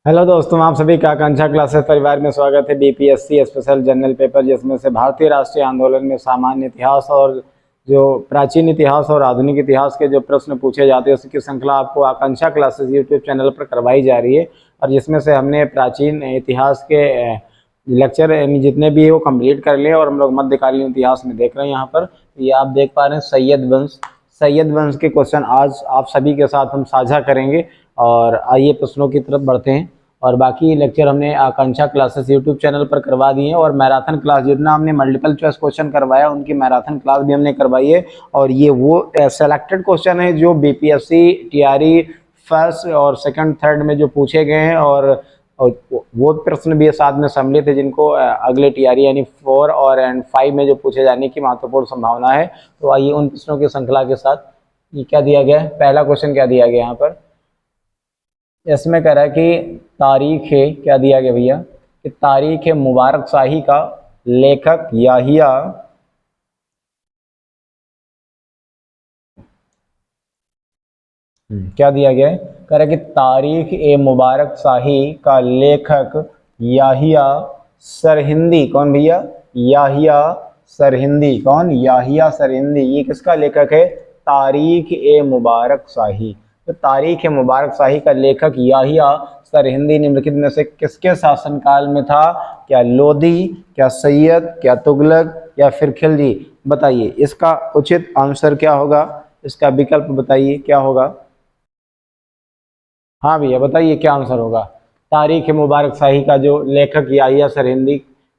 Hello दोस्तों, आप सभी का आकांक्षा क्लासेस परिवार में स्वागत है। बीपीएससी स्पेशल जनरल पेपर जिसमें से भारतीय राष्ट्रीय आंदोलन में सामान्य इतिहास और जो प्राचीन इतिहास और आधुनिक इतिहास के जो प्रश्न पूछे जाते हैं उसकी श्रृंखला आपको आकांक्षा क्लासेस यूट्यूब चैनल पर करवाई जा रही है। और जिसमें से हमने प्राचीन इतिहास के लेक्चर जितने भी है वो कंप्लीट कर लिए और हम लोग मध्यकालीन इतिहास में देख रहे हैं। यहाँ पर ये आप देख पा रहे हैं सैयद वंश के क्वेश्चन आज आप सभी के साथ हम साझा करेंगे। और आइए प्रश्नों की तरफ बढ़ते हैं। और बाकी लेक्चर हमने आकांक्षा क्लासेस यूट्यूब चैनल पर करवा दिए हैं और मैराथन क्लास जितना हमने मल्टीपल चॉइस क्वेश्चन करवाया उनकी मैराथन क्लास भी हमने करवाई है। और ये वो सेलेक्टेड क्वेश्चन है जो बीपीएससी टीआरई फर्स्ट और सेकंड थर्ड में जो पूछे गए हैं और वो प्रश्न भी साथ में सम्मिलित है जिनको अगले टीआरई यानी 4 और 5 में जो पूछे जाने की महत्वपूर्ण संभावना है। तो आइए उन प्रश्नों की श्रृंखला के साथ ये क्या दिया गया है। पहला क्वेश्चन क्या दिया गया यहाँ पर, इसमें कह रहा है कि तारीख है, क्या दिया गया भैया कि तारीख है मुबारक शाही का लेखक याहिया क्या दिया गया है, कह रहा है कि तारीख ए मुबारक शाही का लेखक याहिया सरहिंदी। कौन भैया? याहिया सरहिंदी। कौन? याहिया सरहिंदी। ये किसका लेखक है? तारीख ए मुबारक शाही। तो तारीख ए मुबारक शाही का लेखक याहिया सरहिंदी निम्नलिखित में से किसके शासनकाल में था? क्या लोदी, क्या सैयद, क्या तुगलक या फिर खिलजी? बताइए इसका उचित आंसर क्या होगा, इसका विकल्प बताइए क्या होगा। हाँ भैया बताइए क्या आंसर होगा। तारीख मुबारक शाही का जो लेखक याहिया सरहिंदी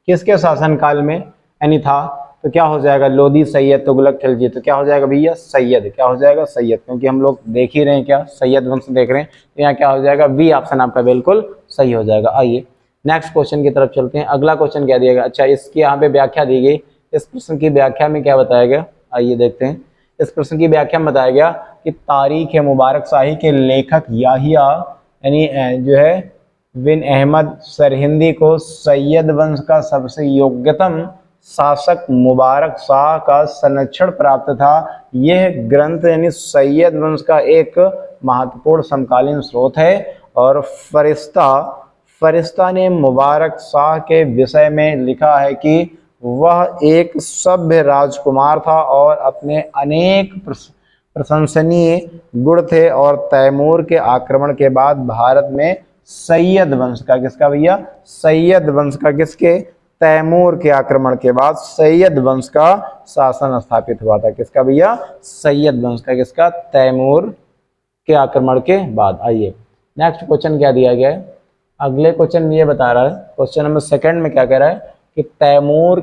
किसके शासनकाल में यानी था, तो क्या हो जाएगा? लोदी, सैयद, तुगलक, खिलजी। तो क्या हो जाएगा भैया? सैयद। क्या हो जाएगा? सैयद, क्योंकि हम लोग देख ही रहे हैं क्या सैयद वंश देख रहे हैं। तो यहाँ क्या हो जाएगा? बी ऑप्शन आपका बिल्कुल सही हो जाएगा। आइए नेक्स्ट क्वेश्चन की तरफ चलते हैं। अगला क्वेश्चन क्या दिया गया? अच्छा, इसकी यहाँ पे व्याख्या दी गई। इस प्रश्न की व्याख्या में क्या बताया गया, आइए देखते हैं। इस प्रश्न की व्याख्या में बताया गया कि तारीख मुबारक शाही के लेखक याहिया यानी जो है बिन अहमद सरहिंदी को सैयद वंश का सबसे योग्यतम शासक मुबारक शाह का संरक्षण प्राप्त था। यह ग्रंथ यानी सैयद वंश का एक महत्वपूर्ण समकालीन स्रोत है। और फरिश्ता ने मुबारक शाह के विषय में लिखा है कि वह एक सभ्य राजकुमार था और अपने अनेक प्रशंसनीय गुण थे। और तैमूर के आक्रमण के बाद भारत में सैयद वंश का, किसका भैया? सैयद वंश का, किसके? तैमूर के आक्रमण के बाद सैयद वंश का शासन स्थापित हुआ था। किसका भैया? सैयद वंश का। किसका? तैमूर के आक्रमण के बाद। आइए नेक्स्ट क्वेश्चन क्या दिया गया है। अगले क्वेश्चन में ये बता रहा है, क्वेश्चन नंबर सेकंड में क्या कह रहा है कि तैमूर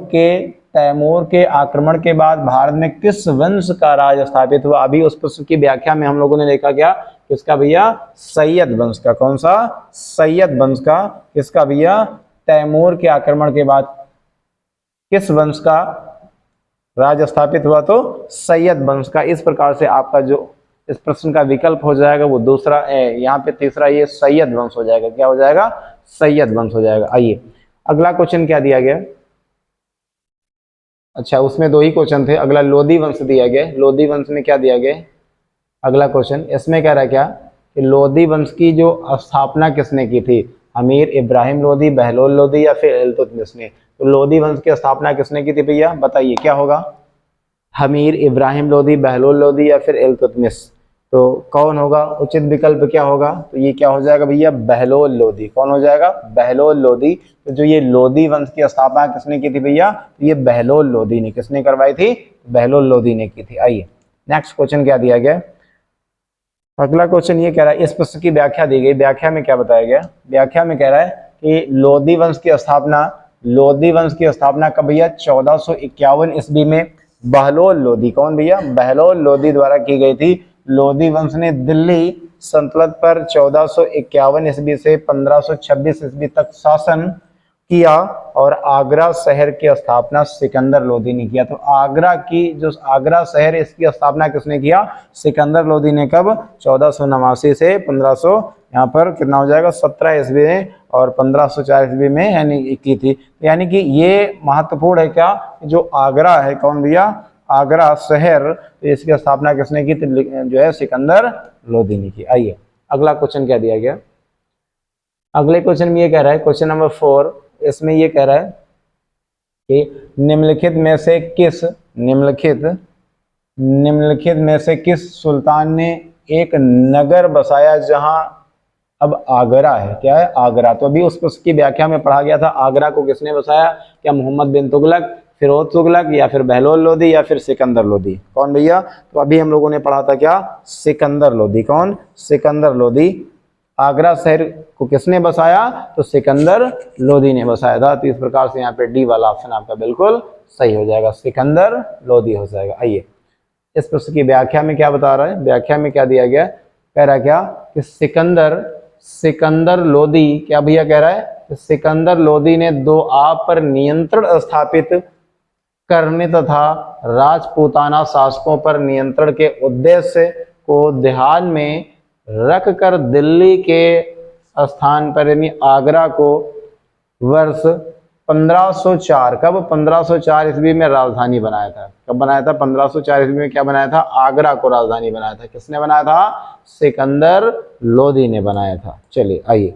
के आक्रमण के बाद भारत में किस वंश का राज स्थापित हुआ। अभी उस प्रश्न की व्याख्या में हम लोगों ने देखा क्या, किसका भैया? सैयद वंश का। कौन सा? सैयद वंश का। किसका भैया? तैमूर के आक्रमण के बाद किस वंश का राज स्थापित हुआ? तो सैयद वंश का। इस प्रकार से आपका जो इस प्रश्न का विकल्प हो जाएगा वो दूसरा, यहाँ पे तीसरा ये सैयद वंश हो जाएगा। क्या हो जाएगा? सैयद वंश हो जाएगा। आइए अगला क्वेश्चन क्या दिया गया। अच्छा, उसमें 2 ही क्वेश्चन थे। अगला लोदी वंश दिया गया। लोदी वंश में क्या दिया गया? अगला क्वेश्चन इसमें कह रहा है क्या कि लोदी वंश की जो स्थापना किसने की थी? अमीर इब्राहिम लोदी, बहलोल लोदी या फिर इल्तुतमिश ने? तो लोदी वंश की स्थापना किसने की थी भैया? बताइए क्या होगा। अमीर इब्राहिम लोदी, बहलोल लोदी या फिर इल्तुतमिश? तो कौन होगा उचित विकल्प, क्या होगा? तो ये क्या हो जाएगा भैया? बहलोल लोदी। कौन हो जाएगा? बहलोल लोदी। तो जो ये लोदी वंश की स्थापना किसने की थी भैया? तो ये बहलोल लोदी ने। किसने करवाई थी? बहलोल लोदी ने की थी। आइए नेक्स्ट क्वेश्चन क्या दिया गया। अगला क्वेश्चन ये कह रहा है, इस प्रश्न की व्याख्या दी गई। व्याख्या में क्या बताया गया? व्याख्या में कह रहा है कि लोदी वंश की स्थापना कब भैया? 1451 ईस्वी में बहलोल लोदी। कौन भैया? बहलोल लोदी द्वारा की गई थी। लोदी वंश ने दिल्ली सल्तनत पर 1451 ईस्वी से 1526 ईस्वी तक शासन किया और आगरा शहर की स्थापना सिकंदर लोदी ने किया। तो आगरा शहर, इसकी स्थापना किसने किया? सिकंदर लोदी ने। कब? 1489 से 1500 यहाँ पर कितना हो जाएगा? 17 ईस्वी में और 1504 ईस्वी में यानी की थी। यानी कि ये महत्वपूर्ण है क्या, जो आगरा है। कौन भैया? आगरा शहर, तो इसकी स्थापना किसने की? जो है सिकंदर लोदी ने की। आइए अगला क्वेश्चन क्या दिया गया। अगले क्वेश्चन में ये कह रहा है, क्वेश्चन नंबर 4, इसमें ये कह रहा है कि निम्नलिखित में से किस सुल्तान ने एक नगर बसाया जहां अब आगरा है, क्या है, आगरा। तो अभी उसकी व्याख्या में पढ़ा गया था, आगरा को किसने बसाया, क्या मोहम्मद बिन तुगलक, फिरोज तुगलक, या फिर बहलोल लोदी, या फिर सिकंदर लोदी। कौन भैया, तो अभी हम लोगों ने पढ़ा था क्या, सिकंदर लोदी। कौन, सिकंदर लोदी। आगरा शहर को किसने बसाया, तो सिकंदर लोदी ने बसाया था। तो इस प्रकार से यहाँ पे डी वाला ऑप्शन आपका बिल्कुल सही हो जाएगा, सिकंदर लोदी हो जाएगा। आइए इस प्रश्न की व्याख्या में क्या बता रहा है, व्याख्या में क्या दिया गया, कह रहा है क्या कि सिकंदर लोदी, क्या भैया कह रहा है, सिकंदर लोदी ने दो आप पर नियंत्रण स्थापित करने तथा राजपूताना शासकों पर नियंत्रण के उद्देश्य को ध्यान में रखकर दिल्ली के स्थान पर यानी आगरा को वर्ष 1504, कब, 1504 ईस्वी में राजधानी बनाया था। कब बनाया था, 1504 ईस्वी में क्या बनाया था, आगरा को राजधानी बनाया था। किसने बनाया था, सिकंदर लोदी ने बनाया था। चलिए आइए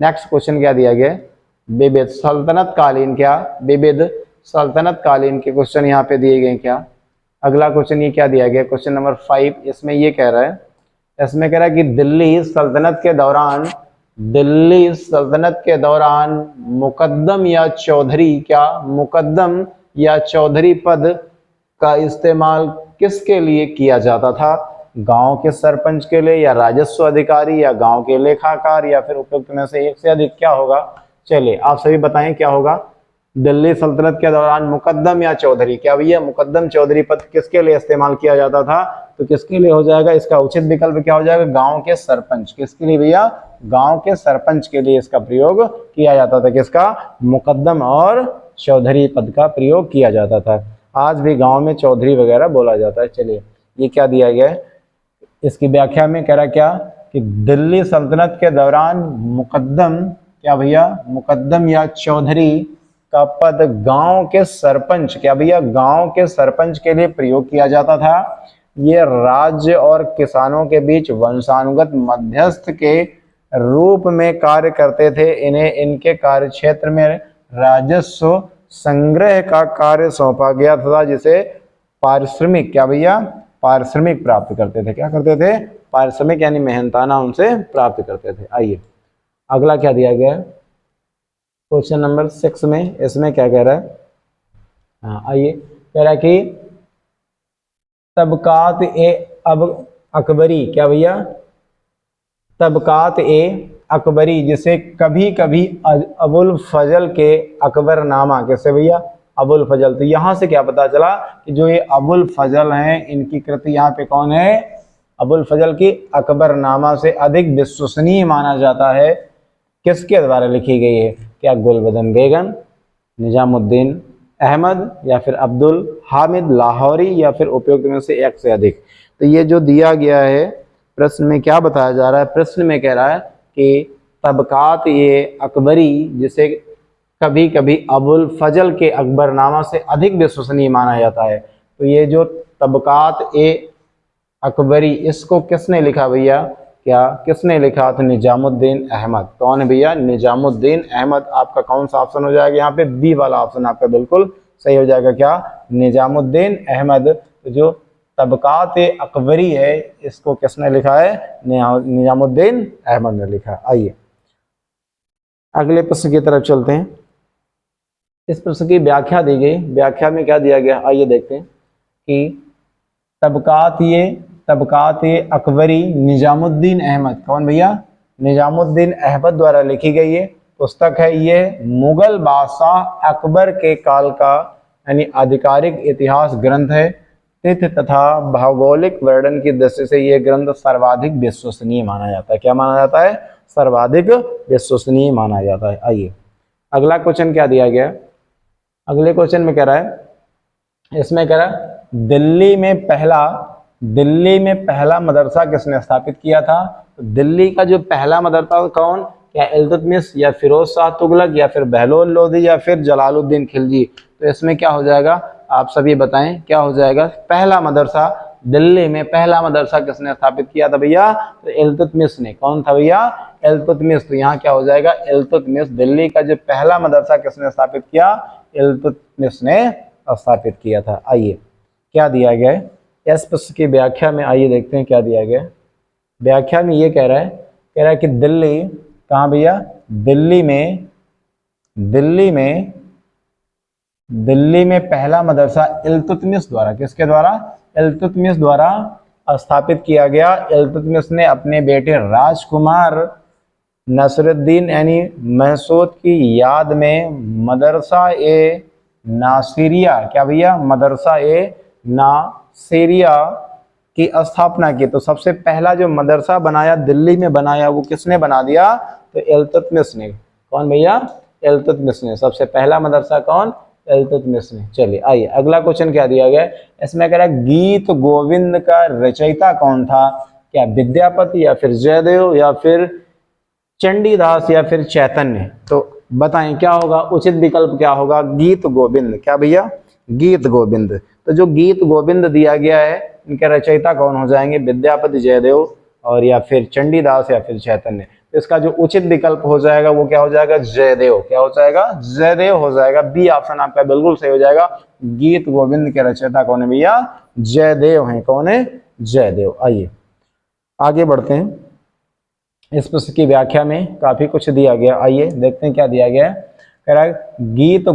नेक्स्ट क्वेश्चन क्या दिया गया, विविध सल्तनत कालीन, क्या विविध सल्तनत कालीन के क्वेश्चन यहाँ पे दिए गए क्या। अगला क्वेश्चन ये क्या दिया गया, क्वेश्चन नंबर 5, इसमें ये कह रहा है, इसमें कह रहा है कि दिल्ली सल्तनत के दौरान मुकद्दम या चौधरी, क्या मुकद्दम या चौधरी पद का इस्तेमाल किसके लिए किया जाता था, गांव के सरपंच के लिए, या राजस्व अधिकारी, या गांव के लेखाकार, या फिर उपयुक्त में से एक से अधिक, क्या होगा। चलिए आप सभी बताएं क्या होगा। दिल्ली सल्तनत के दौरान मुकद्दम या चौधरी, क्या भैया मुकद्दम चौधरी पद किसके लिए इस्तेमाल किया जाता था, तो किसके लिए हो जाएगा, इसका उचित विकल्प क्या हो जाएगा, गांव के सरपंच। किसके लिए भैया, गांव के सरपंच के लिए इसका प्रयोग किया जाता था। किसका, मुकद्दम और चौधरी पद का प्रयोग किया जाता था। आज भी गांव में चौधरी वगैरह बोला जाता है। चलिए ये क्या दिया गया है, इसकी व्याख्या में कह रहा क्या कि दिल्ली सल्तनत के दौरान मुकद्दम, क्या भैया मुकद्दम या चौधरी का पद गांव के सरपंच, क्या भैया गांव के सरपंच के लिए प्रयोग किया जाता था। ये राज्य और किसानों के बीच वंशानुगत मध्यस्थ के रूप में कार्य करते थे। इन्हें इनके कार्य क्षेत्र में राजस्व संग्रह का कार्य सौंपा गया था, जिसे पारिश्रमिक, क्या भैया पारिश्रमिक प्राप्त करते थे। क्या करते थे, पारिश्रमिक यानी मेहनताना उनसे प्राप्त करते थे। आइए अगला क्या दिया गया है क्वेश्चन नंबर 6 में, इसमें क्या कह रहा है, हाँ आइए कह रहा है कि तबकात ए अब अकबरी, क्या भैया तबकात ए अकबरी, जिसे कभी कभी अबुल फजल के अकबरनामा, कैसे भैया अबुल फजल। तो यहाँ से क्या पता चला कि जो ये अबुल फजल हैं इनकी कृति यहाँ पे कौन है, अबुल फजल की अकबरनामा से अधिक विश्वसनीय माना जाता है। किसके द्वारा लिखी गई है, क्या गुलबदन बेगम, निजामुद्दीन अहमद, या फिर अब्दुल हामिद लाहौरी, या फिर उपयुक्त में से एक से अधिक। तो ये जो दिया गया है प्रश्न में क्या बताया जा रहा है, प्रश्न में कह रहा है कि तबकात ये अकबरी, जिसे कभी कभी अबुल फजल के अकबरनामा से अधिक विश्वसनीय माना जाता है। तो ये जो तबकात ए अकबरी, इसको किसने लिखा भैया, क्या किसने लिखा, तो निजामुद्दीन अहमद। कौन है भैया, निजामुद्दीन अहमद। आपका कौन सा ऑप्शन हो जाएगा यहाँ पे, बी वाला ऑप्शन आपका बिल्कुल सही हो जाएगा, क्या निजामुद्दीन अहमद। तो जो तबकात अकबरी है इसको किसने लिखा है, निजामुद्दीन अहमद ने लिखा। आइए अगले प्रश्न की तरफ चलते हैं। इस प्रश्न की व्याख्या दी गई, व्याख्या में क्या दिया गया, आइए देखते हैं कि तबकात ये अकबरी निजामुद्दीन अहमद, कौन भैया निजामुद्दीन अहमद द्वारा लिखी गई है पुस्तक है। ये मुगल बादशाह अकबर के काल का यानी आधिकारिक इतिहास ग्रंथ है। तिथि तथा भौगोलिक वर्णन की दृष्टि से यह ग्रंथ सर्वाधिक विश्वसनीय माना जाता है। क्या माना जाता है, सर्वाधिक विश्वसनीय माना जाता है। आइए अगला क्वेश्चन क्या दिया गया, अगले क्वेश्चन में कह रहा है, इसमें कह रहा है दिल्ली में पहला मदरसा किसने स्थापित किया था। तो दिल्ली का जो पहला मदरसा कौन, क्या इल्तुतमिश, या फिरोज शाह तुगलक, या फिर बहलोल लोदी, या फिर जलालुद्दीन खिलजी। तो इसमें क्या हो जाएगा, आप सभी बताएं क्या हो जाएगा। पहला मदरसा, दिल्ली में पहला मदरसा किसने स्थापित किया था भैया, तो इल्तुतमिश ने। कौन था भैया, इल्तुतमिश, तो यहाँ क्या हो जाएगा इल्तुतमिश। दिल्ली का जो पहला मदरसा किसने स्थापित किया, इल्तुतमिश ने स्थापित किया था। आइए क्या दिया गया है इस प्रश्न की व्याख्या में, आइए देखते हैं क्या दिया गया है। व्याख्या में ये कह रहा है कि दिल्ली कहाँ भैया, दिल्ली में पहला मदरसा इल्तुतमिश द्वारा, किसके द्वारा, इल्तुतमिश द्वारा स्थापित किया गया। इल्तुतमिश ने अपने बेटे राजकुमार नसरुद्दीन यानी महसूद की याद में मदरसा ए नासिरिया, क्या भैया, मदरसा ए नासिरिया की स्थापना की। तो सबसे पहला जो मदरसा बनाया दिल्ली में बनाया वो किसने बना दिया, तो इल्तुतमिश ने। कौन भैया, इल्तुतमिश ने। सबसे पहला मदरसा कौन, इल्तुतमिश ने। चलिए आइए अगला क्वेश्चन क्या दिया गया, इसमें कह रहा है गीत गोविंद का रचयिता कौन था, क्या विद्यापति या फिर जयदेव या फिर चंडीदास या फिर चैतन्य। तो बताएं क्या होगा, उचित विकल्प क्या होगा, गीत गोविंद। क्या भैया, गीत गोविंद। तो जो गीत गोविंद दिया गया है इनके रचयिता कौन हो जाएंगे, विद्यापति, जयदेव और या फिर चंडीदास या फिर चैतन्य। तो इसका जो उचित विकल्प हो जाएगा वो क्या हो जाएगा, जयदेव। क्या हो जाएगा, जयदेव हो जाएगा। बी ऑप्शन आपका बिल्कुल सही हो जाएगा। गीत गोविंद के रचयिता कौन है भैया, जयदेव हैं। कौन है, जयदेव। आइए आगे बढ़ते हैं। इस प्रश्न की व्याख्या में काफी कुछ दिया गया, आइए देखते हैं क्या दिया गया है। कह रहा है गीत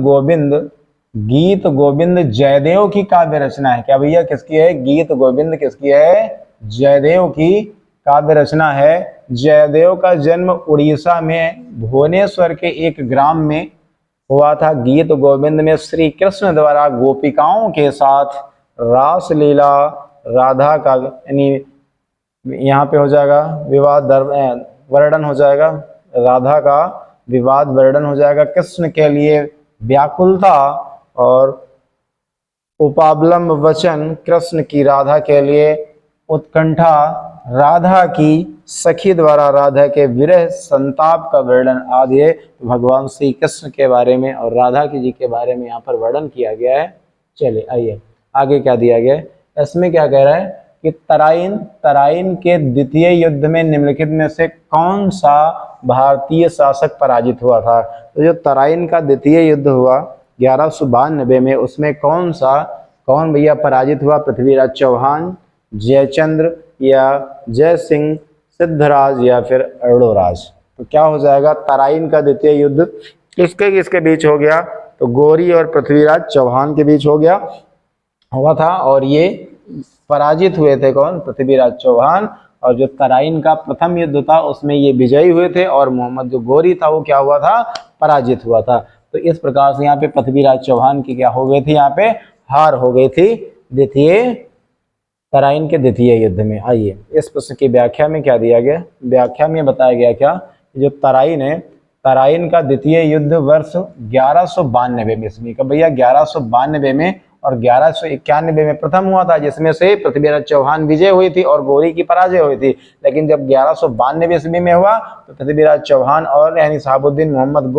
गोविंद जयदेव की काव्य रचना है। क्या भैया, किसकी है, गीत गोविंद किसकी है, जयदेव की काव्य रचना है। जयदेव का जन्म उड़ीसा में भुवनेश्वर के एक ग्राम में हुआ था। गीत गोविंद में श्री कृष्ण द्वारा गोपिकाओं के साथ रासलीला, राधा का यानी यहाँ पे हो जाएगा विवाद वर्णन हो जाएगा, राधा का विवाद वर्णन हो जाएगा। कृष्ण के लिए व्याकुलता और उपावलंब वचन, कृष्ण की राधा के लिए उत्कंठा, राधा की सखी द्वारा राधा के विरह संताप का वर्णन आदि है। तो भगवान श्री कृष्ण के बारे में और राधा की जी के बारे में यहाँ पर वर्णन किया गया है। चलिए आइए आगे क्या दिया गया है। इसमें क्या कह रहा है कि तराइन के द्वितीय युद्ध में निम्नलिखित में से कौन सा भारतीय शासक पराजित हुआ था। तो जो तराइन का द्वितीय युद्ध हुआ 1192 में, उसमें कौन भैया पराजित हुआ, पृथ्वीराज चौहान, जयचंद्र या जय सिंह, सिद्धराज या फिर अर्णोराज। तो क्या हो जाएगा, तराइन का द्वितीय युद्ध किसके बीच हो गया, तो गौरी और पृथ्वीराज चौहान के बीच हुआ था और ये पराजित हुए थे कौन, पृथ्वीराज चौहान। और जो तराइन का प्रथम युद्ध था उसमें ये विजयी हुए थे और मोहम्मद जो गौरी था वो क्या हुआ था, पराजित हुआ था। तो इस प्रकार से यहाँ पे पृथ्वीराज चौहान की क्या हो गई थी, यहाँ पे हार हो गई थी तराइन के द्वितीय युद्ध में। आइए इस प्रश्न की व्याख्या में क्या दिया गया, व्याख्या में बताया गया क्या, जो तराइन है, तराइन का द्वितीय युद्ध वर्ष 1192 में ईस्वी का भैया 1192 में और 1191 में प्रथम हुआ था, जिसमें से पृथ्वीराज चौहान विजय हुई थी और गौरी की पराजय हुई थी। लेकिन जब 1192 ईस्वी में हुआ तो पृथ्वीराज चौहान और यानी शहाबुद्दीन मोहम्मद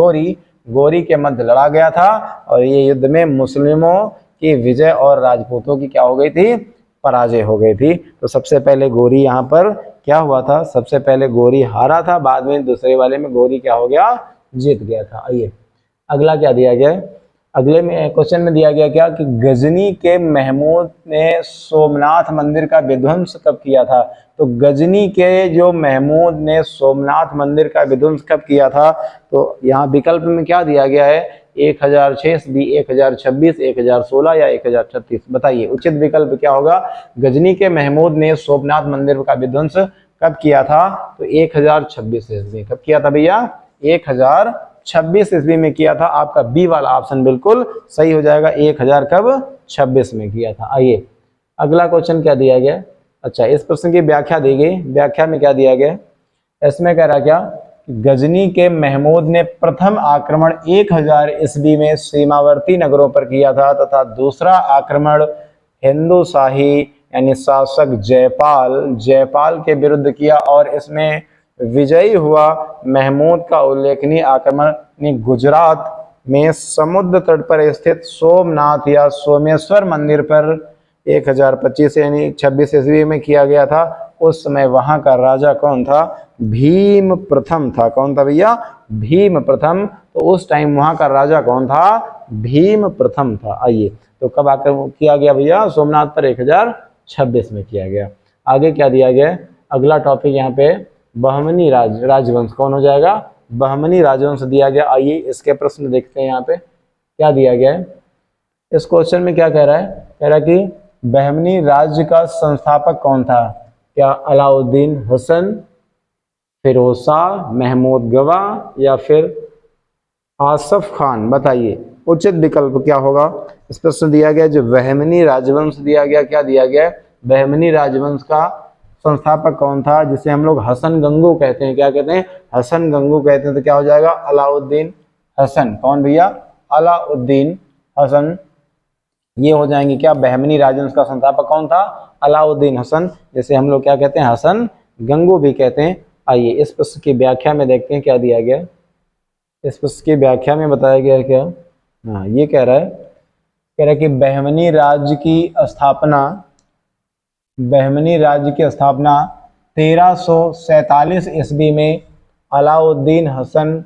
गौरी के मध्य लड़ा गया था और ये युद्ध में मुस्लिमों की विजय और राजपूतों की क्या हो गई थी, पराजय हो गई थी। तो सबसे पहले गौरी यहाँ पर क्या हुआ था, सबसे पहले गौरी हारा था, बाद में दूसरे वाले में गौरी क्या हो गया, जीत गया था। आइए अगला क्या दिया गया है, अगले में क्वेश्चन में दिया गया क्या कि गजनी के महमूद ने सोमनाथ मंदिर का विध्वंस कब किया था। तो गजनी के जो महमूद ने सोमनाथ मंदिर का विध्वंस कब किया था, तो यहाँ विकल्प में क्या दिया गया है, 1006 बी 1026 1016 या 1036। बताइए उचित विकल्प क्या होगा। गजनी के महमूद ने सोमनाथ मंदिर का विध्वंस कब किया था, तो 1026 ईस्वी। कब किया था भैया, 1026 ईस्वी में किया था। आपका बी वाला ऑप्शन बिल्कुल सही हो जाएगा, 1026 में किया था। आइए अगला क्वेश्चन क्या दिया गया, अच्छा इस प्रश्न की व्याख्या दी गई, व्याख्या में क्या दिया गया, इसमें कह रहा क्या, गजनी के महमूद ने प्रथम आक्रमण 1000 ईस्वी में सीमावर्ती नगरों पर किया था तथा दूसरा आक्रमण हिंदू शाही यानी शासक जयपाल के विरुद्ध किया और इसमें विजयी हुआ। महमूद का उल्लेखनीय आक्रमण गुजरात में समुद्र तट पर स्थित सोमनाथ या सोमेश्वर मंदिर पर 1025 यानी 26 ईस्वी में किया गया था उस समय वहां का राजा कौन था? भीम प्रथम था। कौन था भैया? भीम प्रथम। तो उस टाइम वहां का राजा कौन था? भीम प्रथम था। आइए, तो कब आक्रमण किया गया भैया? सोमनाथ पर 1026 में किया गया। आगे क्या दिया गया? अगला टॉपिक यहाँ पे बहमनी राजवंश कौन हो जाएगा? बहमनी राजवंश दिया गया। आइए इसके प्रश्न देखते हैं। यहाँ पे क्या दिया गया है? इस क्वेश्चन में क्या कह रहा है? कह रहा है कि बहमनी राज्य का संस्थापक कौन था? क्या अलाउद्दीन हुसैन, फिरोज शाह, महमूद गवाह या फिर आसफ खान? बताइए उचित विकल्प क्या होगा? इस प्रश्न दिया गया जो बहमनी राजवंश दिया गया, क्या दिया गया? बहमनी राजवंश का संस्थापक कौन था, जिसे हम लोग हसन गंगू कहते हैं? क्या कहते हैं? हसन गंगू कहते हैं। तो क्या हो जाएगा? अलाउद्दीन हसन। कौन भैया? अलाउद्दीन हसन। ये हो जाएंगे क्या? बहमनी राजवंश का संस्थापक कौन था? अलाउद्दीन हसन, जिसे हम लोग क्या कहते हैं? हसन गंगू भी कहते हैं। आइए इस प्रश्न की व्याख्या में देखते हैं क्या दिया गया। इस प्रश्न की व्याख्या में बताया गया है क्या? हाँ, ये कह रहा है कि बहमनी राज्य की स्थापना 1347 ईस्वी में अलाउद्दीन हसन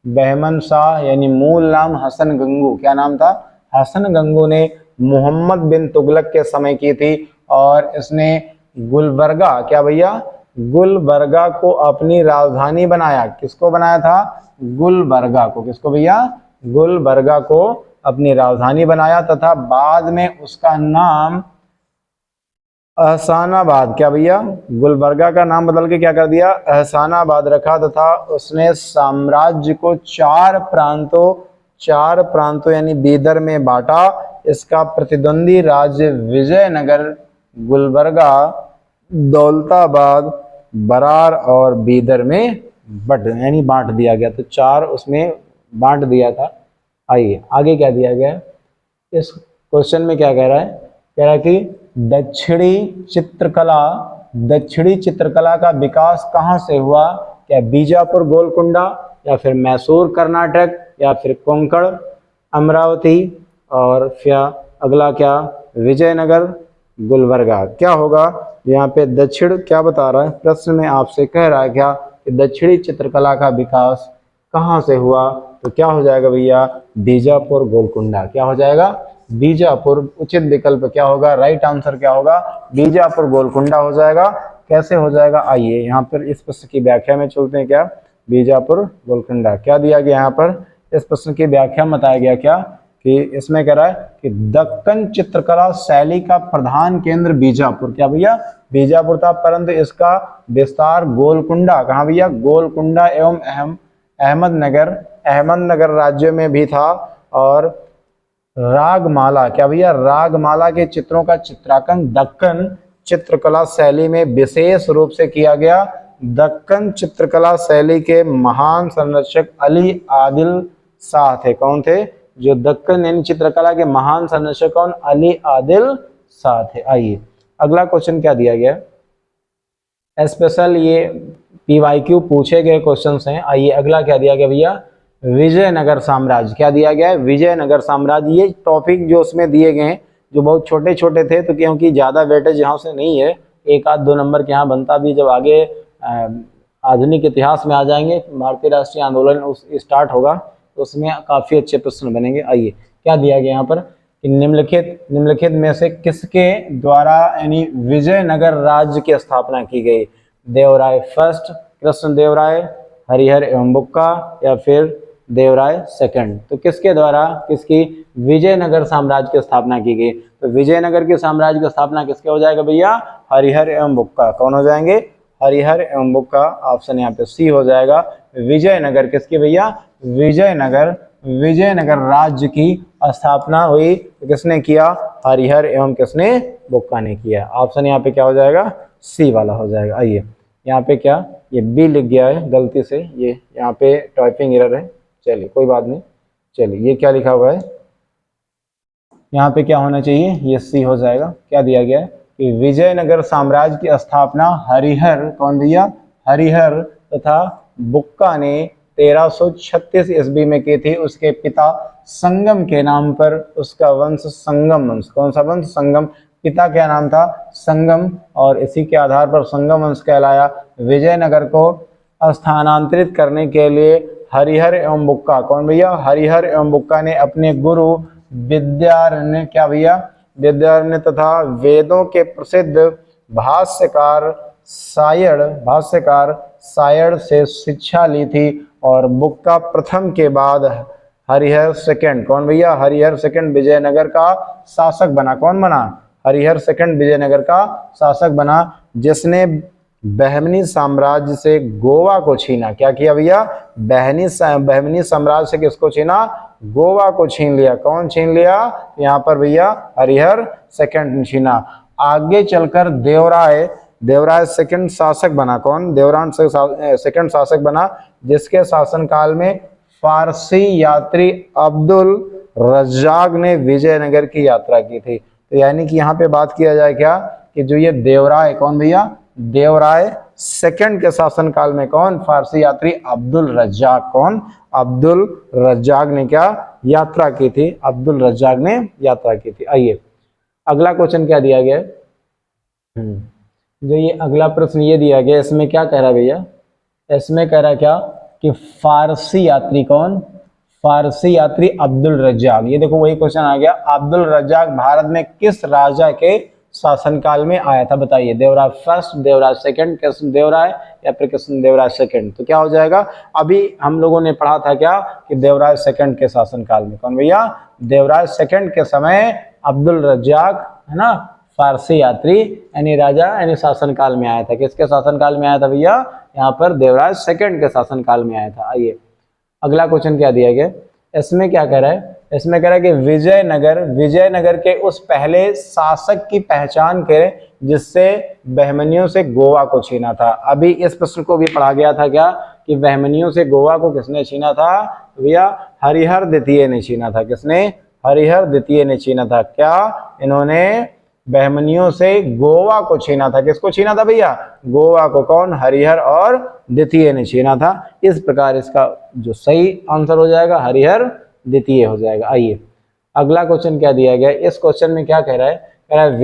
बहमन शाह, यानी मूल नाम हसन गंगू, क्या नाम था? हसन गंगू ने मोहम्मद बिन तुगलक के समय की थी। और इसने गुलबर्गा, क्या भैया? गुलबर्गा को अपनी राजधानी बनाया। किसको बनाया था? गुलबर्गा को। किसको भैया? गुलबर्गा को अपनी राजधानी बनाया, तथा बाद में उसका नाम एहसानाबाद, क्या भैया? गुलबर्गा का नाम बदल के क्या कर दिया? एहसानाबाद रखा, तथा उसने साम्राज्य को चार प्रांतों यानी बीदर में बांटा। इसका प्रतिद्वंदी राज्य विजयनगर, गुलबर्गा, दौलताबाद, बरार और बीदर में बांट दिया गया। तो चार उसमें बांट दिया था। आइए आगे क्या दिया गया? इस क्वेश्चन में क्या कह रहा है? कह रहा है कि दक्षिणी चित्रकला का विकास कहाँ से हुआ? क्या बीजापुर गोलकुंडा, या फिर मैसूर कर्नाटक, या फिर कोंकण अमरावती, और फिर अगला क्या? विजयनगर गुलबर्गा। क्या होगा यहाँ पे? दक्षिण क्या बता रहा है प्रश्न में? आपसे कह रहा है क्या कि दक्षिणी चित्रकला का विकास कहाँ से हुआ? तो क्या हो जाएगा भैया? बीजापुर गोलकुंडा। क्या हो जाएगा? बीजापुर। उचित विकल्प क्या होगा? राइट आंसर क्या होगा? बीजापुर गोलकुंडा हो जाएगा। कैसे हो जाएगा? आइए यहाँ पर इस प्रश्न की व्याख्या में चलते हैं। क्या? बीजापुर गोलकुंडा। क्या दिया गया यहाँ पर? इस प्रश्न की व्याख्या में बताया गया क्या कि इसमें कह रहा है कि दक्कन चित्रकला शैली का प्रधान केंद्र बीजापुर, क्या भैया? बीजापुर था, परंतु इसका विस्तार गोलकुंडा, कहाँ भैया? गोलकुंडा एवं अहमदनगर राज्यों में भी था। और रागमाला, क्या भैया? रागमाला के चित्रों का चित्रांकन दक्कन चित्रकला शैली में विशेष रूप से किया गया। दक्कन चित्रकला शैली के महान संरक्षक अली आदिल शाह थे। कौन थे? जो दक्कन यानी चित्रकला के महान संरक्षक कौन? अली आदिल शाह थे। आइए अगला क्वेश्चन क्या दिया गया? स्पेशल ये PYQ पूछे गए क्वेश्चंस हैं। आइए अगला क्या दिया गया भैया? विजयनगर साम्राज्य। क्या दिया गया है? विजयनगर साम्राज्य। ये टॉपिक जो उसमें दिए गए हैं जो बहुत छोटे छोटे थे, तो क्योंकि ज़्यादा वेटेज यहाँ से नहीं है, एक आध दो नंबर के यहाँ बनता भी जब आगे आधुनिक इतिहास में आ जाएंगे, भारतीय राष्ट्रीय आंदोलन उस स्टार्ट होगा, तो उसमें काफ़ी अच्छे प्रश्न बनेंगे। आइए क्या दिया गया यहाँ पर कि निम्नलिखित में से किसके द्वारा यानी विजयनगर राज्य की स्थापना की गई? देवराय फर्स्ट, कृष्णदेवराय, हरिहर एवं बुक्का, या फिर देवराय सेकंड? तो किसके द्वारा किसकी विजयनगर साम्राज्य की स्थापना की गई? तो विजयनगर के साम्राज्य की स्थापना किसके हो जाएगा भैया? हरिहर एवं बुक्का। कौन हो जाएंगे? हरिहर एवं बुक्का। ऑप्शन यहाँ पे सी हो जाएगा। विजयनगर किसकी भैया? विजयनगर राज्य की स्थापना हुई तो किसने किया? हरिहर एवं किसने? बुक्का ने किया। ऑप्शन यहाँ पे क्या हो जाएगा? सी वाला हो जाएगा। आइए यहाँ पे क्या ये बी लिख गया है गलती से, ये यहाँ पे टाइपिंग एरर है, चलिए कोई बात नहीं। चलिए ये क्या लिखा हुआ है यहाँ पे? क्या होना चाहिए? ये सी हो जाएगा। क्या दिया गया है कि विजयनगर साम्राज्य की स्थापना हरिहर, कौन भैया? हरिहर तथा बुक्का ने 1336 ईस्वी में की थी। उसके पिता संगम के नाम पर उसका वंश संगम वंश, कौन सा वंश? संगम पिता क्या नाम था, संगम, और इसी के आधार पर संगम वंश कहलाया। विजयनगर को स्थानांतरित करने के लिए हरिहर एवं बुक्का, कौन भैया, हरिहर एवं बुक्का ने अपने गुरु विद्यारण्य, क्या भैया, विद्यारण्य तथा वेदों के प्रसिद्ध भाष्यकार सायण से शिक्षा ली थी। और बुक्का प्रथम के बाद हरिहर सेकंड, कौन भैया, हरिहर सेकंड विजयनगर का शासक बना। कौन बना, हरिहर सेकंड विजयनगर का शासक बना, जिसने बहमनी साम्राज्य से गोवा को छीना। क्या किया भैया, बहमनी साम्राज्य से किसको छीना, गोवा को छीन लिया। कौन छीन लिया, यहाँ पर भैया हरिहर सेकंड ने छीना। आगे चलकर देवराय सेकंड शासक बना। कौन, देवराय सेकंड शासक बना, जिसके शासनकाल में फारसी यात्री अब्दुल रज्जाक ने विजयनगर की यात्रा की थी। तो यानी कि यहाँ पे बात किया जाए क्या, कि जो ये देवराय, कौन भैया, देवराय सेकंड के शासनकाल में कौन, फारसी यात्री अब्दुल रज्जाक, कौन, अब्दुल रज्जाक ने क्या यात्रा की थी, अब्दुल रज्जाक ने यात्रा की थी। आइए अगला क्वेश्चन क्या दिया गया, जो ये अगला प्रश्न ये दिया गया, इसमें क्या कह रहा है भैया, इसमें कह रहा है क्या, कि फारसी यात्री कौन, फारसी यात्री अब्दुल रज्जाक। ये देखो वही क्वेश्चन आ गया, अब्दुल रज्जाक भारत में किस राजा के शासनकाल में आया था, बताइए। देवराय फर्स्ट, देवराय सेकंड, कृष्णदेवराय या फिर कृष्णदेवराय सेकंड। तो क्या हो जाएगा, अभी हम लोगों ने पढ़ा था क्या, कि देवराय सेकंड के शासनकाल में। कौन भैया, देवराय सेकंड के समय अब्दुल रज्जाक, है ना, फारसी यात्री यानी राजा यानी शासनकाल में आया था। किसके शासनकाल में आया था भैया, यहाँ पर देवराज सेकंड के शासनकाल में आया था। आइए अगला क्वेश्चन क्या दिया गया, इसमें क्या कह रहा है, इसमें कह रहा है कि विजयनगर के उस पहले शासक की पहचान करें जिससे बहमनियों से गोवा को छीना था। अभी इस प्रश्न को भी पढ़ा गया था क्या, कि बहमनियों से गोवा को किसने छीना था भैया, हरिहर द्वितीय ने छीना था। किसने, हरिहर द्वितीय ने छीना था। क्या, इन्होंने बहमनियों से गोवा को छीना था। किसको छीना था भैया, गोवा को। कौन, हरिहर और द्वितीय ने छीना था। इस प्रकार इसका जो सही आंसर हो जाएगा हरिहर द्वितीय हो जाएगा। आइए अगला क्वेश्चन क्या दिया गया, इस क्वेश्चन में क्या कह रहा है, कह रहा है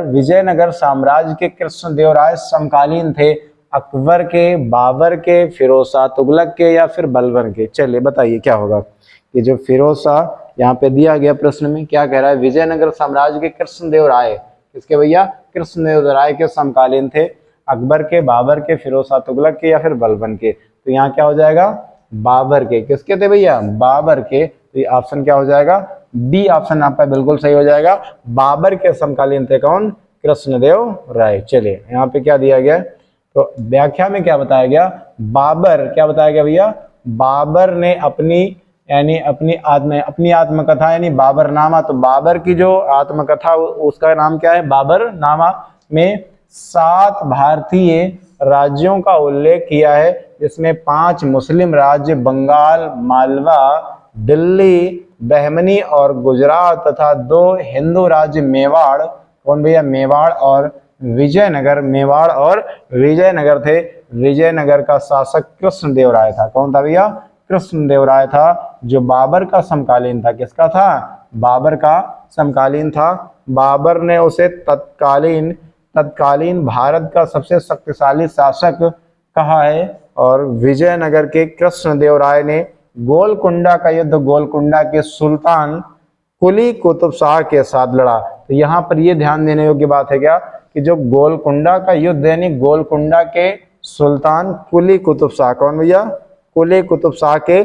विजयनगर साम्राज्य के कृष्णदेवराय समकालीन थे अकबर के, बाबर के, फिरोज शाह तुगलक के या फिर बलबन के। चलिए बताइए क्या होगा, कि जो फिरोज शाह यहाँ पे दिया गया प्रश्न में क्या कह रहा है, विजयनगर साम्राज्य के कृष्णदेवराय, किसके भैया, कृष्णदेवराय के समकालीन थे, अकबर के, बाबर के, फिरोज शाह तुगलक के या फिर बलबन के। तो यहाँ क्या हो जाएगा, बाबर के। किसके थे भैया, बाबर के। तो ये ऑप्शन क्या हो जाएगा, बी ऑप्शन आपका बिल्कुल सही हो जाएगा। बाबर के समकालीन थे कौन, कृष्णदेव राय। चलिए यहाँ पे क्या दिया गया, तो व्याख्या में क्या बताया गया, बाबर, क्या बताया गया भैया, बाबर ने अपनी आत्मकथा यानी बाबरनामा। तो बाबर की जो आत्मकथा उसका नाम क्या है, बाबरनामा, में 7 भारतीय राज्यों का उल्लेख किया है, जिसमें 5 मुस्लिम राज्य बंगाल, मालवा, दिल्ली, बहमनी और गुजरात तथा 2 हिंदू राज्य मेवाड़, कौन भैया, मेवाड़ और विजयनगर, मेवाड़ और विजयनगर थे। विजयनगर का शासक कृष्णदेवराय था। कौन था भैया, कृष्णदेवराय था, जो बाबर का समकालीन था। किसका था, बाबर का समकालीन था। बाबर ने उसे तत्कालीन भारत का सबसे शक्तिशाली शासक कहा है। और विजयनगर के कृष्णदेवराय ने गोलकुंडा का युद्ध गोलकुंडा के सुल्तान कुली कुतुब शाह के साथ लड़ा। तो यहाँ पर यह ध्यान देने योग्य बात है क्या, कि जो गोलकुंडा का युद्ध यानी गोलकुंडा के सुल्तान कुली कुतुब शाह, कौन भैया, कुली कुतुब शाह के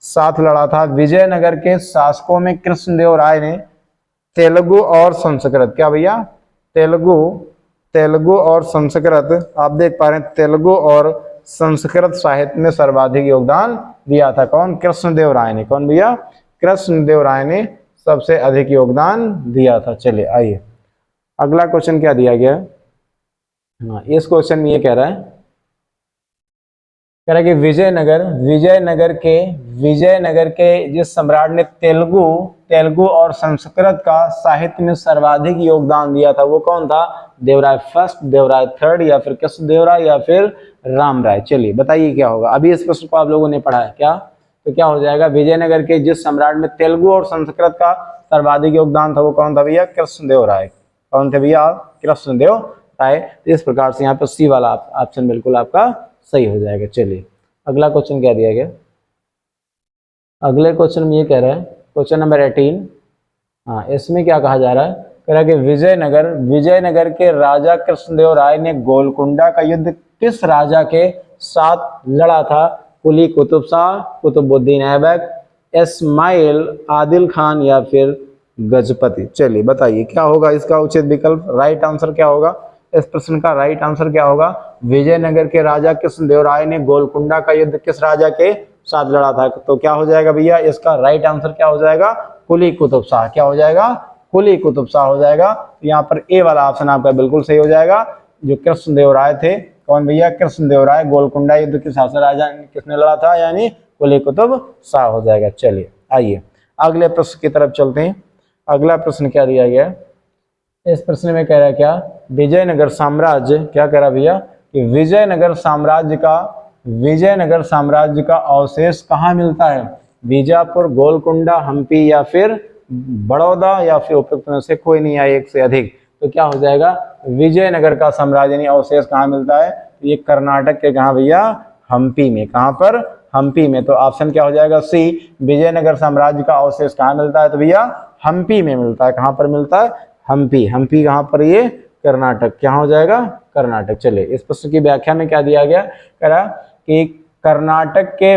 साथ लड़ा था। विजयनगर के शासकों में कृष्णदेवराय ने तेलुगु और संस्कृत, क्या भैया, तेलुगु और संस्कृत, आप देख पा रहे हैं, तेलुगु और संस्कृत साहित्य में सर्वाधिक योगदान दिया था। कौन, कृष्णदेवराय ने। कौन भैया, कृष्णदेवराय ने सबसे अधिक योगदान दिया था। चलिए आइए अगला क्वेश्चन क्या दिया गया, हाँ इस क्वेश्चन में ये कह रहा है कि विजयनगर के जिस सम्राट ने तेलुगु और संस्कृत का साहित्य में सर्वाधिक योगदान दिया था वो कौन था, देवराय फर्स्ट, देवराय थर्ड या फिर कृष्णदेवराय या फिर राम राय। चलिए बताइए क्या होगा। अभी इस प्रश्न को आप लोगों ने पढ़ा है क्या, तो क्या हो जाएगा, विजयनगर के जिस सम्राट में तेलुगु और संस्कृत का सर्वाधिक योगदान था वो कौन था भैया, कृष्णदेवराय। कौन थे भैया? कृष्णदेव राय। तो इस प्रकार से यहाँ पर सी वाला ऑप्शन बिल्कुल आपका सही हो जाएगा। चलिए अगला क्वेश्चन क्या दिया गया? अगले क्वेश्चन में ये कह रहा है, क्वेश्चन नंबर 18, हाँ इसमें क्या कहा जा रहा है? कह रहा है कि विजयनगर के राजा कृष्णदेव राय ने गोलकुंडा का युद्ध किस राजा के साथ लड़ा था? कुली कुतुब शाह, कुतुबुद्दीन ऐबक, इस्माइल आदिल खान या फिर गजपति। चलिए बताइए क्या होगा इसका उचित विकल्प, राइट आंसर क्या होगा? इस प्रश्न का राइट आंसर क्या होगा? विजयनगर के राजा कृष्णदेव राय ने गोलकुंडा का युद्ध किस राजा के साथ लड़ा था? तो क्या हो जाएगा भैया इसका राइट आंसर क्या हो जाएगा? कुली कुतुब शाह। क्या हो जाएगा? कुली कुतुब शाह हो जाएगा। तो यहाँ पर ए वाला ऑप्शन आपका बिल्कुल सही हो जाएगा। जो कृष्णदेव राय थे, कौन भैया? कृष्णदेव राय। गोलकुंडा युद्ध किस शासक राजा किसने लड़ा था? यानी कुली कुतुब शाह हो जाएगा। चलिए आइए अगले प्रश्न की तरफ चलते हैं। अगला प्रश्न क्या दिया गया है? इस प्रश्न में कह रहा है क्या? विजयनगर साम्राज्य, क्या कह रहा भैया कि विजयनगर साम्राज्य का अवशेष कहाँ मिलता है? बीजापुर, गोलकुंडा, हम्पी या फिर बड़ौदा या फिर उपयुक्त में से कोई नहीं है एक से अधिक। तो क्या हो जाएगा? विजयनगर का साम्राज्य यानी अवशेष कहाँ मिलता है? ये कर्नाटक के कहाँ भैया? हम्पी में। कहाँ पर? हम्पी में। तो ऑप्शन क्या हो जाएगा? सी। विजयनगर साम्राज्य का अवशेष कहाँ मिलता है? तो भैया हम्पी में मिलता है। कहाँ पर मिलता है? हम्पी। हम्पी कहाँ पर? ये कर्नाटक। क्या हो जाएगा? कर्नाटक। चलिए इस प्रश्न की व्याख्या में क्या दिया गया? कह रहा कि कर्नाटक के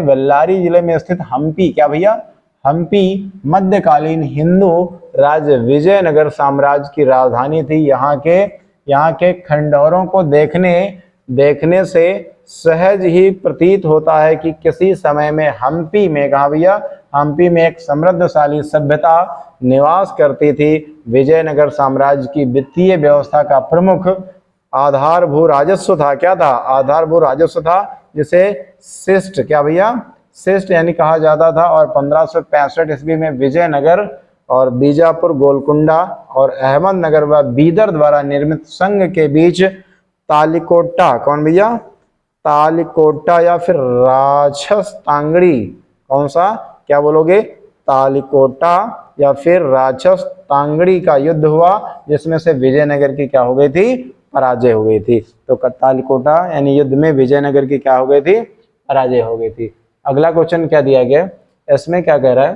बेल्लारी जिले में स्थित हम्पी, क्या भैया? हम्पी मध्यकालीन हिंदू राज्य विजयनगर साम्राज्य की राजधानी थी। यहाँ के खंडहरों को देखने से सहज ही प्रतीत होता है कि किसी समय में हम्पी में, कहा भैया? हम्पी में एक समृद्धशाली सभ्यता निवास करती थी। विजयनगर साम्राज्य की वित्तीय व्यवस्था का प्रमुख आधार भू राजस्व था। क्या था? आधार भू राजस्व था, जिसे शिष्ट, क्या भैया? शिष्ट यानी कहा जाता था। और 1565 ईस्वी में विजयनगर और बीजापुर, गोलकुंडा और अहमदनगर व बीदर द्वारा निर्मित संघ के बीच तालिकोटा, कौन भैया? तालिकोटा या फिर राक्षस तांगड़ी, कौन सा? क्या बोलोगे? तालिकोटा या फिर राक्षस तांगड़ी का युद्ध हुआ, जिसमें से विजयनगर की क्या हो गई थी? पराजय हो गई थी। तो तालिकोटा यानी युद्ध में विजयनगर की क्या हो गई थी? पराजय हो गई थी। अगला क्वेश्चन क्या दिया गया? इसमें क्या कह रहा है?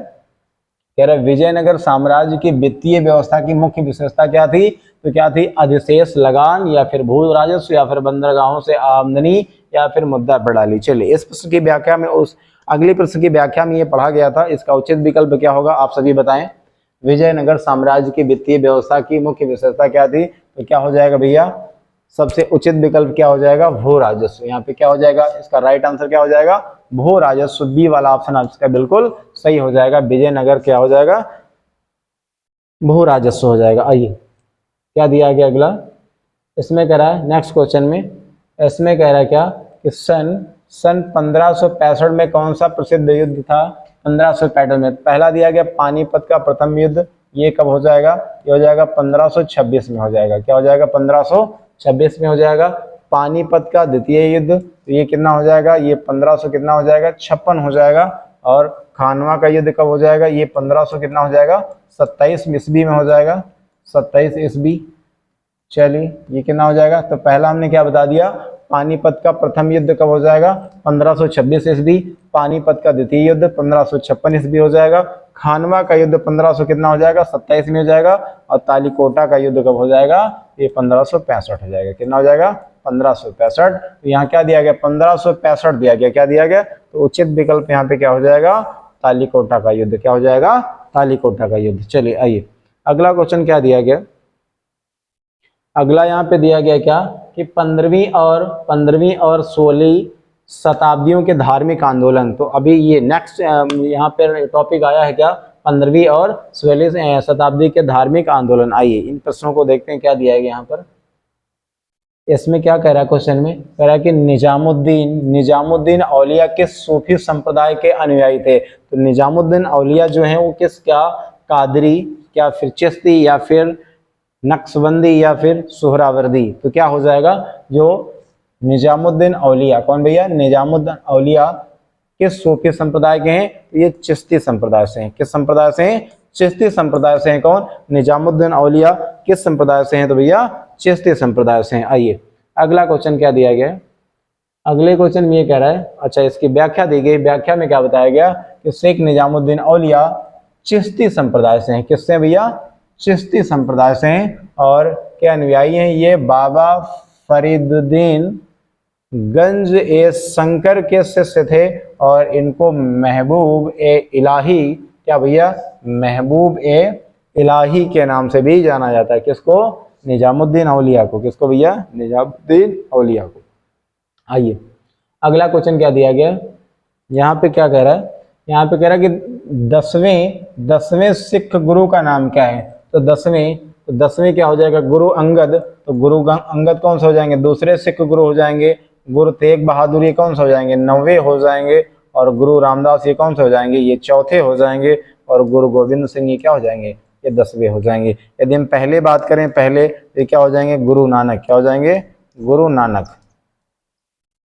कह रहा है विजयनगर साम्राज्य की वित्तीय व्यवस्था की मुख्य विशेषता क्या थी? तो क्या थी? अधिशेष लगान या फिर भू राजस्व या फिर बंदरगाहों से आमदनी या फिर मुद्रा प्रणाली। चलिए इस प्रश्न की व्याख्या में, उस अगले प्रश्न की व्याख्या में ये पढ़ा गया था, इसका उचित विकल्प क्या होगा आप सभी बताएं। विजयनगर साम्राज्य की वित्तीय व्यवस्था की मुख्य विशेषता क्या थी? तो क्या हो जाएगा भैया? सबसे उचित विकल्प क्या हो जाएगा? भू राजस्व। यहाँ पे क्या हो जाएगा? इसका राइट आंसर क्या हो जाएगा? भू राजस्व। बी वाला ऑप्शन आपका बिल्कुल सही हो जाएगा। विजयनगर क्या हो जाएगा? भू राजस्व हो जाएगा। आइए क्या दिया गया अगला? इसमें कह रहा है नेक्स्ट क्वेश्चन में, इसमें कह रहा है क्या कि सन 1565 में कौन सा प्रसिद्ध युद्ध था? 1565 में पहला दिया गया पानीपत का प्रथम युद्ध, ये कब हो जाएगा? ये हो जाएगा 1526 में हो जाएगा। क्या हो जाएगा? 1526 में हो जाएगा। पानीपत का द्वितीय युद्ध, तो ये कितना हो जाएगा? ये 1500 कितना हो जाएगा? 56 हो जाएगा। और खानवा का युद्ध कब हो जाएगा? ये 1500 कितना हो जाएगा? 27 ईस्वी में हो जाएगा। 27 ईस्वी। चलिए ये कितना हो जाएगा? तो पहला हमने क्या बता दिया? पानीपत का प्रथम युद्ध कब हो जाएगा? 1526 ईस्वी। पानीपत का द्वितीय युद्ध 1556 ईस्वी हो जाएगा। खानवा का युद्ध 1500 कितना हो जाएगा? 27 में हो जाएगा। और तालिकोटा का युद्ध कब हो जाएगा? ये 1565 हो जाएगा। कितना हो जाएगा? 1565। तो यहाँ क्या दिया गया? 1565 दिया गया। क्या दिया गया? तो उचित विकल्प यहाँ पे क्या हो जाएगा? तालिकोटा का युद्ध। क्या हो जाएगा? तालिकोटा का युद्ध। चलिए आइए अगला क्वेश्चन क्या दिया गया? अगला यहाँ पे दिया गया क्या कि 15वीं और 16वीं शताब्दियों के धार्मिक आंदोलन। तो अभी ये नेक्स्ट यहाँ पे टॉपिक आया है क्या? 15वीं और 16वीं शताब्दी के धार्मिक आंदोलन। आइए इन प्रश्नों को देखते हैं क्या दिया गया यहाँ पर। इसमें क्या कह रहा है क्वेश्चन में? कह रहा है कि निजामुद्दीन औलिया किस सूफी संप्रदाय के अनुयायी थे? तो निजामुद्दीन औलिया जो है वो किस, क्या कादरी, क्या फिर चिश्ती या फिर नक्शबंदी या फिर सुहरावर्दी? तो क्या हो जाएगा? जो निजामुद्दीन औलिया, कौन भैया? निजामुद्दीन औलिया किस सूफी संप्रदाय के हैं? ये चिश्ती संप्रदाय से हैं। किस संप्रदाय से हैं? चिश्ती संप्रदाय से हैं। कौन? निजामुद्दीन औलिया किस संप्रदाय से हैं? तो भैया चिश्ती संप्रदाय से हैं। आइए अगला क्वेश्चन क्या दिया गया है? अगले क्वेश्चन में ये कह रहा है, अच्छा इसकी व्याख्या दी गई, व्याख्या में क्या बताया गया कि शेख निजामुद्दीन औलिया चिश्ती संप्रदाय से हैं। किससे भैया? चिश्ती संप्रदाय से हैं। और क्या अनुयायी हैं? ये बाबा फरीदुद्दीन गंज ए शंकर के शिष्य थे और इनको महबूब ए इलाही, क्या भैया? महबूब ए इलाही के नाम से भी जाना जाता है। किसको? निजामुद्दीन औलिया को। किसको भैया? निजामुद्दीन औलिया को। आइए अगला क्वेश्चन क्या दिया गया? यहाँ पे क्या कह रहा है? यहाँ पे कह रहा है कि दसवें सिख गुरु का नाम क्या है? तो दसवें क्या हो जाएगा? गुरु अंगद। तो गुरु अंगद कौन से हो जाएंगे? दूसरे सिख गुरु हो जाएंगे। गुरु तेग बहादुर ये कौन से हो जाएंगे? 9वें हो जाएंगे। और गुरु रामदास ये कौन से हो जाएंगे? ये 4थे हो जाएंगे। और गुरु गोविंद सिंह ये क्या हो जाएंगे? ये 10वें हो जाएंगे। यदि हम पहले बात करें, पहले ये क्या हो जाएंगे? गुरु नानक। क्या हो जाएंगे? गुरु नानक।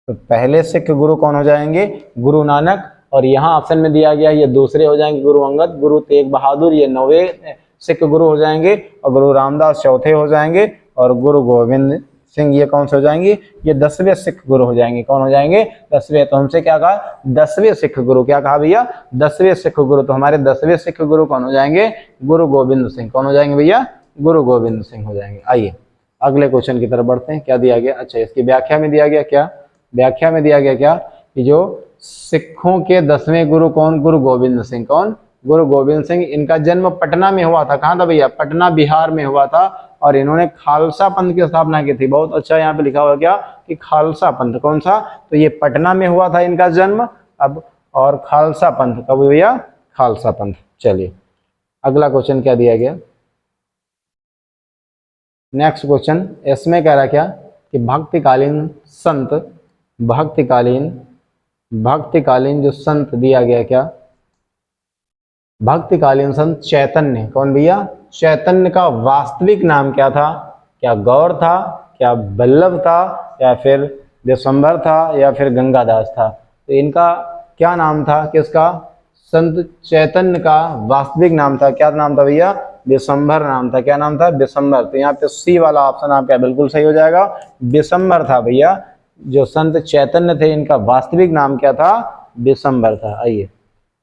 तो पहले सिख गुरु कौन हो जाएंगे? गुरु नानक। और यहाँ ऑप्शन में दिया गया ये दूसरे हो जाएंगे गुरु अंगद। गुरु तेग बहादुर ये 9वें सिख गुरु हो जाएंगे। और गुरु रामदास 4थे हो जाएंगे। और गुरु गोविंद सिंह ये कौन से हो जाएंगे? ये 10वें सिख गुरु हो जाएंगे। कौन हो जाएंगे? 10वें। तो हमसे क्या कहा? 10वें सिख गुरु। क्या कहा भैया? 10वें सिख गुरु। तो हमारे 10वें सिख गुरु कौन हो जाएंगे? गुरु गोविंद सिंह। कौन हो जाएंगे भैया? गुरु गोविंद सिंह हो जाएंगे। आइए अगले क्वेश्चन की तरफ बढ़ते हैं। क्या दिया गया? अच्छा इसकी व्याख्या में दिया गया क्या? व्याख्या में दिया गया क्या कि जो सिखों के 10वें गुरु कौन? गुरु गोविंद सिंह। कौन? गुरु गोविंद सिंह। इनका जन्म पटना में हुआ था। कहाँ था भैया? पटना बिहार में हुआ था। और इन्होंने खालसा पंथ की स्थापना की थी। बहुत अच्छा यहाँ पे लिखा हुआ क्या कि खालसा पंथ। कौन सा? तो ये पटना में हुआ था इनका जन्म। अब और खालसा पंथ कब भैया? खालसा पंथ। चलिए अगला क्वेश्चन क्या दिया गया? नेक्स्ट क्वेश्चन इसमें कह रहा क्या कि भक्तिकालीन संत, भक्तिकालीन जो संत दिया गया क्या? भक्तिकालीन संत चैतन्य। कौन भैया? चैतन्य का वास्तविक नाम क्या था? क्या गौर था? क्या वल्लभ था? या फिर दिसंबर था? या फिर गंगादास था? तो इनका क्या नाम था? किसका? संत चैतन्य का वास्तविक नाम था। क्या नाम था भैया? दिसंबर नाम था। क्या नाम था? दिसंबर। तो यहाँ पे सी वाला ऑप्शन आपका बिल्कुल सही हो जाएगा। दिसंबर था भैया। जो संत चैतन्य थे इनका वास्तविक नाम क्या था? दिसंबर था। आइए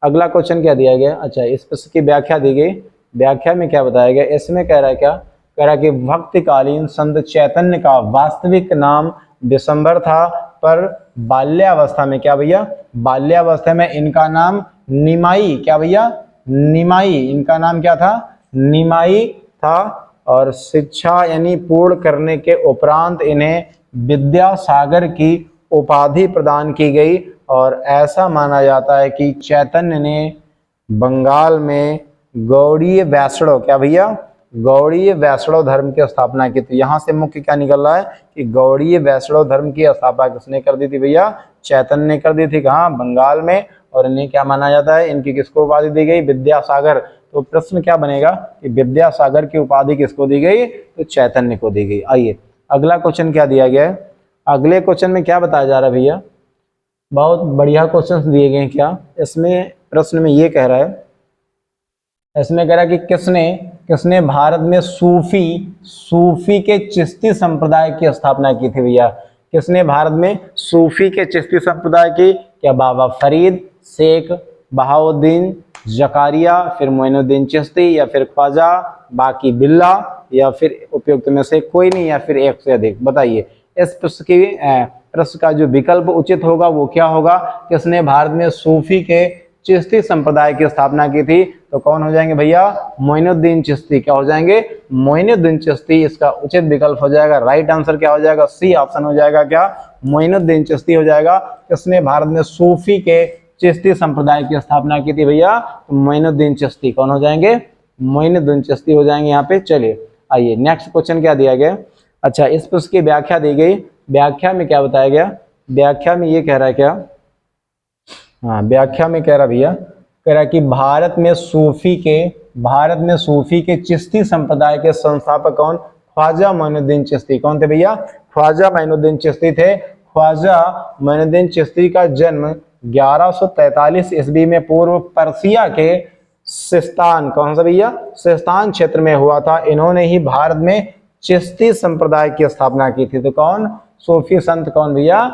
अगला क्वेश्चन क्या दिया गया? अच्छा इस पर की व्याख्या दी गई। व्याख्या में क्या बताया गया? इसमें कह रहा है क्या? कह रहा है कि भक्तिकालीन संत चैतन्य का वास्तविक नाम दिसंबर था, पर बाल्यावस्था में क्या भैया? बाल्यावस्था में इनका नाम निमाई। क्या भैया? निमाई। इनका नाम क्या था? निमाई था। और शिक्षा यानी पूर्ण करने के उपरांत इन्हें विद्यासागर की उपाधि प्रदान की गई। और ऐसा माना जाता है कि चैतन्य ने बंगाल में गौड़ीय वैष्णव, क्या भैया? गौड़ीय वैष्णव धर्म की स्थापना की थी। यहाँ से मुख्य क्या निकल रहा है कि गौड़ीय वैष्णव धर्म की स्थापना किसने कर दी थी भैया? चैतन्य ने कर दी थी। कहाँ? बंगाल में। और इन्हें क्या माना जाता है? इनकी किसको उपाधि दी गई? विद्यासागर। तो प्रश्न क्या बनेगा कि विद्यासागर की उपाधि किसको दी गई? तो चैतन्य को दी गई। आइए अगला क्वेश्चन क्या दिया गया है? अगले क्वेश्चन में क्या बताया जा रहा है भैया? बहुत बढ़िया क्वेश्चन दिए गए हैं। क्या इसमें प्रश्न में ये कह रहा है, इसमें कह रहा है कि किसने भारत में सूफी के चिश्ती संप्रदाय की स्थापना की थी भैया? किसने भारत में सूफी के चिश्ती संप्रदाय की? क्या बाबा फरीद, शेख बहाउद्दीन जकारिया, फिर मोइनुद्दीन चिश्ती, या फिर ख्वाजा बाकी बिल्ला, या फिर उपयुक्त में से कोई नहीं, या फिर एक से अधिक? बताइए इस प्रश्न का जो विकल्प उचित होगा वो क्या होगा? किसने भारत में सूफी के चिश्ती संप्रदाय की स्थापना की थी? तो कौन हो जाएंगे भैया? मोइनुद्दीन चिश्ती। क्या हो जाएंगे? मोइनुद्दीन चिश्ती इसका उचित विकल्प हो जाएगा। राइट आंसर क्या हो जाएगा? सी ऑप्शन हो जाएगा। क्या? मोइनुद्दीन चिश्ती हो जाएगा। किसने भारत में सूफी के चिश्ती संप्रदाय की स्थापना की थी भैया? मोइनुद्दीन चिश्ती। कौन हो जाएंगे? मोइनुद्दीन चिश्ती हो जाएंगे यहाँ पे। चलिए आइए नेक्स्ट क्वेश्चन क्या दिया गया? अच्छा इस प्रश्न की व्याख्या दी गई। व्याख्या में क्या बताया गया? व्याख्या में ये कह रहा है क्या? हाँ व्याख्या में कह रहा भैया, कह रहा कि भारत में सूफी के चिश्ती संप्रदाय के संस्थापक कौन? ख्वाजा मोइनुद्दीन चिश्ती। कौन थे भैया? ख्वाजा मोइनुद्दीन चिश्ती थे। ख्वाजा मोइनुद्दीन चिश्ती का जन्म 1143 ईस्वी में पूर्व पर्सिया के सिस्तान, कौन सा भैया, सिस्तान क्षेत्र में हुआ था। इन्होंने ही भारत में चिश्ती संप्रदाय की स्थापना की थी। तो कौन, सूफी संत कौन भैया,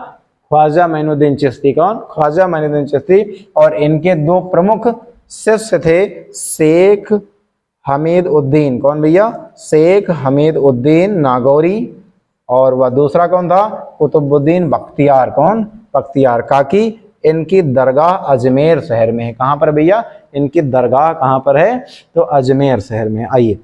ख्वाजा मोइनुद्दीन चिश्ती। कौन, ख्वाजा मोइनुद्दीन चिश्ती। और इनके दो प्रमुख शिष्य थे, शेख हमीद उद्दीन, कौन भैया, शेख हमीद उद्दीन नागौरी, और वह दूसरा कौन था, कुतुबुद्दीन बख्तियार, कौन, बख्तियार काकी। इनकी दरगाह अजमेर शहर में है। कहाँ पर भैया, इनकी दरगाह कहाँ पर है, तो अजमेर शहर में। आइए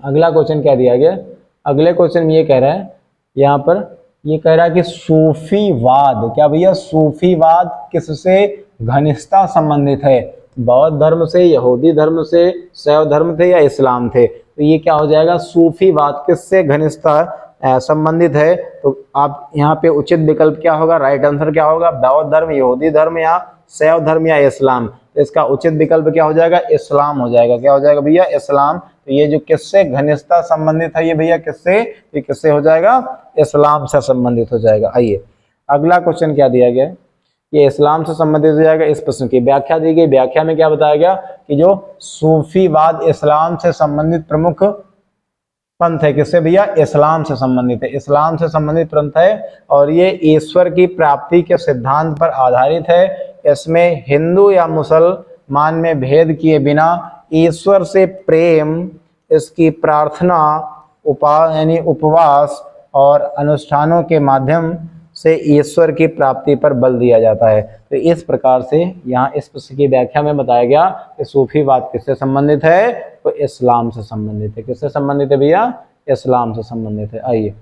अगला क्वेश्चन क्या दिया गया, अगले क्वेश्चन में ये कह रहा है, यहाँ पर ये कह रहा है कि सूफीवाद, क्या भैया, सूफीवाद किससे घनिष्ठता संबंधित है, बौद्ध धर्म से, यहूदी धर्म से, शैव धर्म थे या इस्लाम थे। तो ये क्या हो जाएगा, सूफीवाद किससे घनिष्ठता संबंधित है। तो आप यहाँ पे उचित विकल्प क्या होगा, राइट आंसर क्या होगा, बौद्ध धर्म, यहूदी धर्म या शैव धर्म या इस्लाम। तो इसका उचित विकल्प क्या हो जाएगा, इस्लाम हो जाएगा। क्या हो जाएगा भैया, इस्लाम। तो ये जो किससे घनिष्ठता संबंधित है ये भैया किससे, ये किससे हो जाएगा, इस्लाम से संबंधित हो जाएगा। आइए अगला क्वेश्चन क्या दिया गया, ये इस्लाम से संबंधित हो जाएगा। इस प्रश्न की व्याख्या दी गई, व्याख्या में क्या बताया गया कि जो सूफीवाद इस्लाम से संबंधित प्रमुख पंथ है, किससे भैया, इस्लाम से संबंधित है, इस्लाम से संबंधित पंथ है। और ये ईश्वर की प्राप्ति के सिद्धांत पर आधारित है। इसमें हिंदू या मुसलमान में भेद किए बिना ईश्वर से प्रेम, इसकी प्रार्थना, यानी उपवास और अनुष्ठानों के माध्यम से ईश्वर की प्राप्ति पर बल दिया जाता है। तो इस प्रकार से यहाँ इस प्रश्न की व्याख्या में बताया गया कि सूफीवाद किससे संबंधित है, तो इस्लाम से संबंधित है। किससे संबंधित है भैया, इस्लाम से संबंधित है। आइए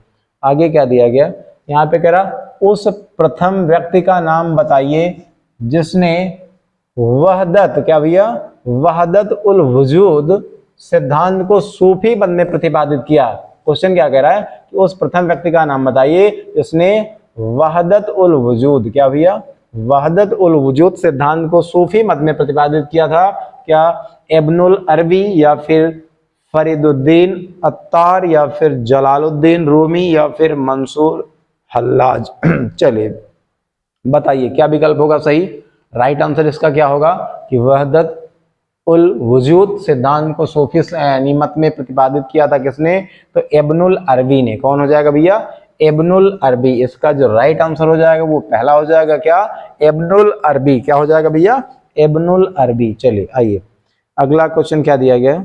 आगे क्या दिया गया, यहाँ पे कह रहा उस प्रथम व्यक्ति का नाम बताइए जिसने वहदत, क्या भैया, वहदत उल वजूद सिद्धांत को सूफी मत में प्रतिपादित किया। क्वेश्चन क्या कह रहा है कि उस प्रथम व्यक्ति का नाम बताइए जिसने वहदत उल वजूद, क्या भैया, वहदत उल वजूद सिद्धांत को सूफी मत में प्रतिपादित किया था। क्या इब्नुल अरबी या फिर फरीदुद्दीन अत्तार या फिर जलालुद्दीन रूमी या फिर मंसूर हल्लाज। चलिए बताइए क्या विकल्प होगा सही। राइट आंसर इसका क्या होगा कि वहदत उल वजूद सिद्धांत को सूफी मत में प्रतिपादित किया था किसने, तो इब्नुल अरबी ने। कौन हो जाएगा भैया, इब्नुल अरबी। इसका जो राइट आंसर हो जाएगा वो पहला हो जाएगा, क्या, इब्नुल अरबी। क्या हो जाएगा भैया, इब्नुल अरबी। चलिए आइए अगला क्वेश्चन क्या दिया गया।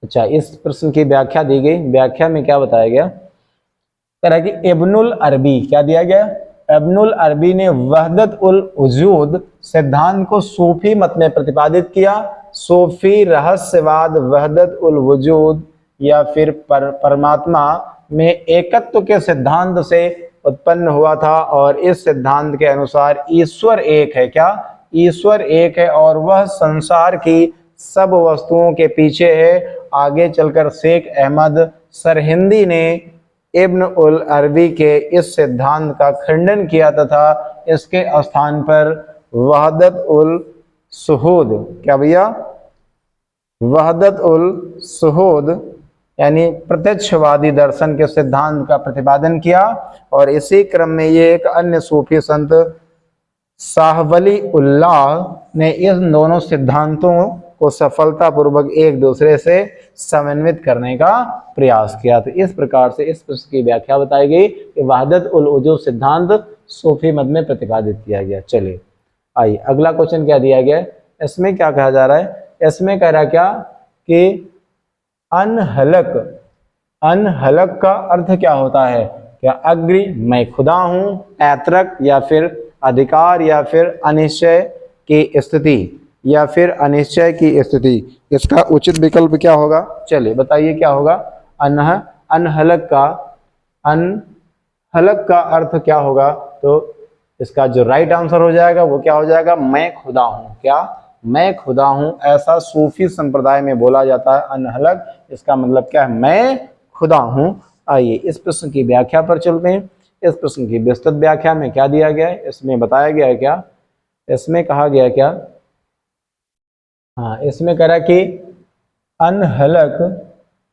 अच्छा, इस प्रश्न की व्याख्या दी गई, व्याख्या में क्या बताया गया, कह रहा है कि इब्नुल अरबी, क्या दिया गया, इब्नुल अरबी ने वहदत उल वजूद सिद्धांत को सूफी मत में प्रतिपादित किया। सूफी रहस्यवाद वहदत उल वजूद या फिर परमात्मा में एकत्व के सिद्धांत से उत्पन्न हुआ था और इस सिद्धांत के अनुसार ईश्वर एक है। क्या, ईश्वर एक है और वह संसार की सब वस्तुओं के पीछे है। आगे चलकर शेख अहमद सरहिंदी ने इब्न उल अरबी के इस सिद्धांत का खंडन किया तथा इसके स्थान पर वहदत उल शुहूद, क्या भैया, वहदत उल शुहूद यानी प्रत्यक्षवादी दर्शन के सिद्धांत का प्रतिपादन किया। और इसी क्रम में ये एक अन्य सूफी संत शाहवली उल्लाह ने इन दोनों सिद्धांतों को सफलतापूर्वक एक दूसरे से समन्वित करने का प्रयास किया। तो इस प्रकार से इस प्रश्न की व्याख्या बताई गई कि वहदत उल वजूद सिद्धांत सूफी मत में प्रतिपादित किया गया। चलिए आइए अगला क्वेश्चन क्या दिया गया, इसमें क्या कहा जा रहा है, इसमें कह रहा क्या कि अनहलक, अनहलक का अर्थ क्या होता है, क्या अग्रि, मैं खुदा हूं, ऐत्रक या फिर अधिकार या फिर अनिश्चय की स्थिति या फिर अनिश्चय की स्थिति। इसका उचित विकल्प क्या होगा, चलिए बताइए क्या होगा। अनहलक का अर्थ क्या होगा, तो इसका जो राइट आंसर हो जाएगा वो क्या हो जाएगा, मैं खुदा हूं। क्या, मैं खुदा हूं, ऐसा सूफी संप्रदाय में बोला जाता है। अनहलक इसका मतलब क्या है, मैं खुदा हूं। आइए इस प्रश्न की व्याख्या पर चलते हैं। इस प्रश्न की विस्तृत व्याख्या में क्या दिया गया है, इसमें बताया गया है क्या, इसमें कहा गया क्या, हाँ इसमें कह रहा कि अनहलक,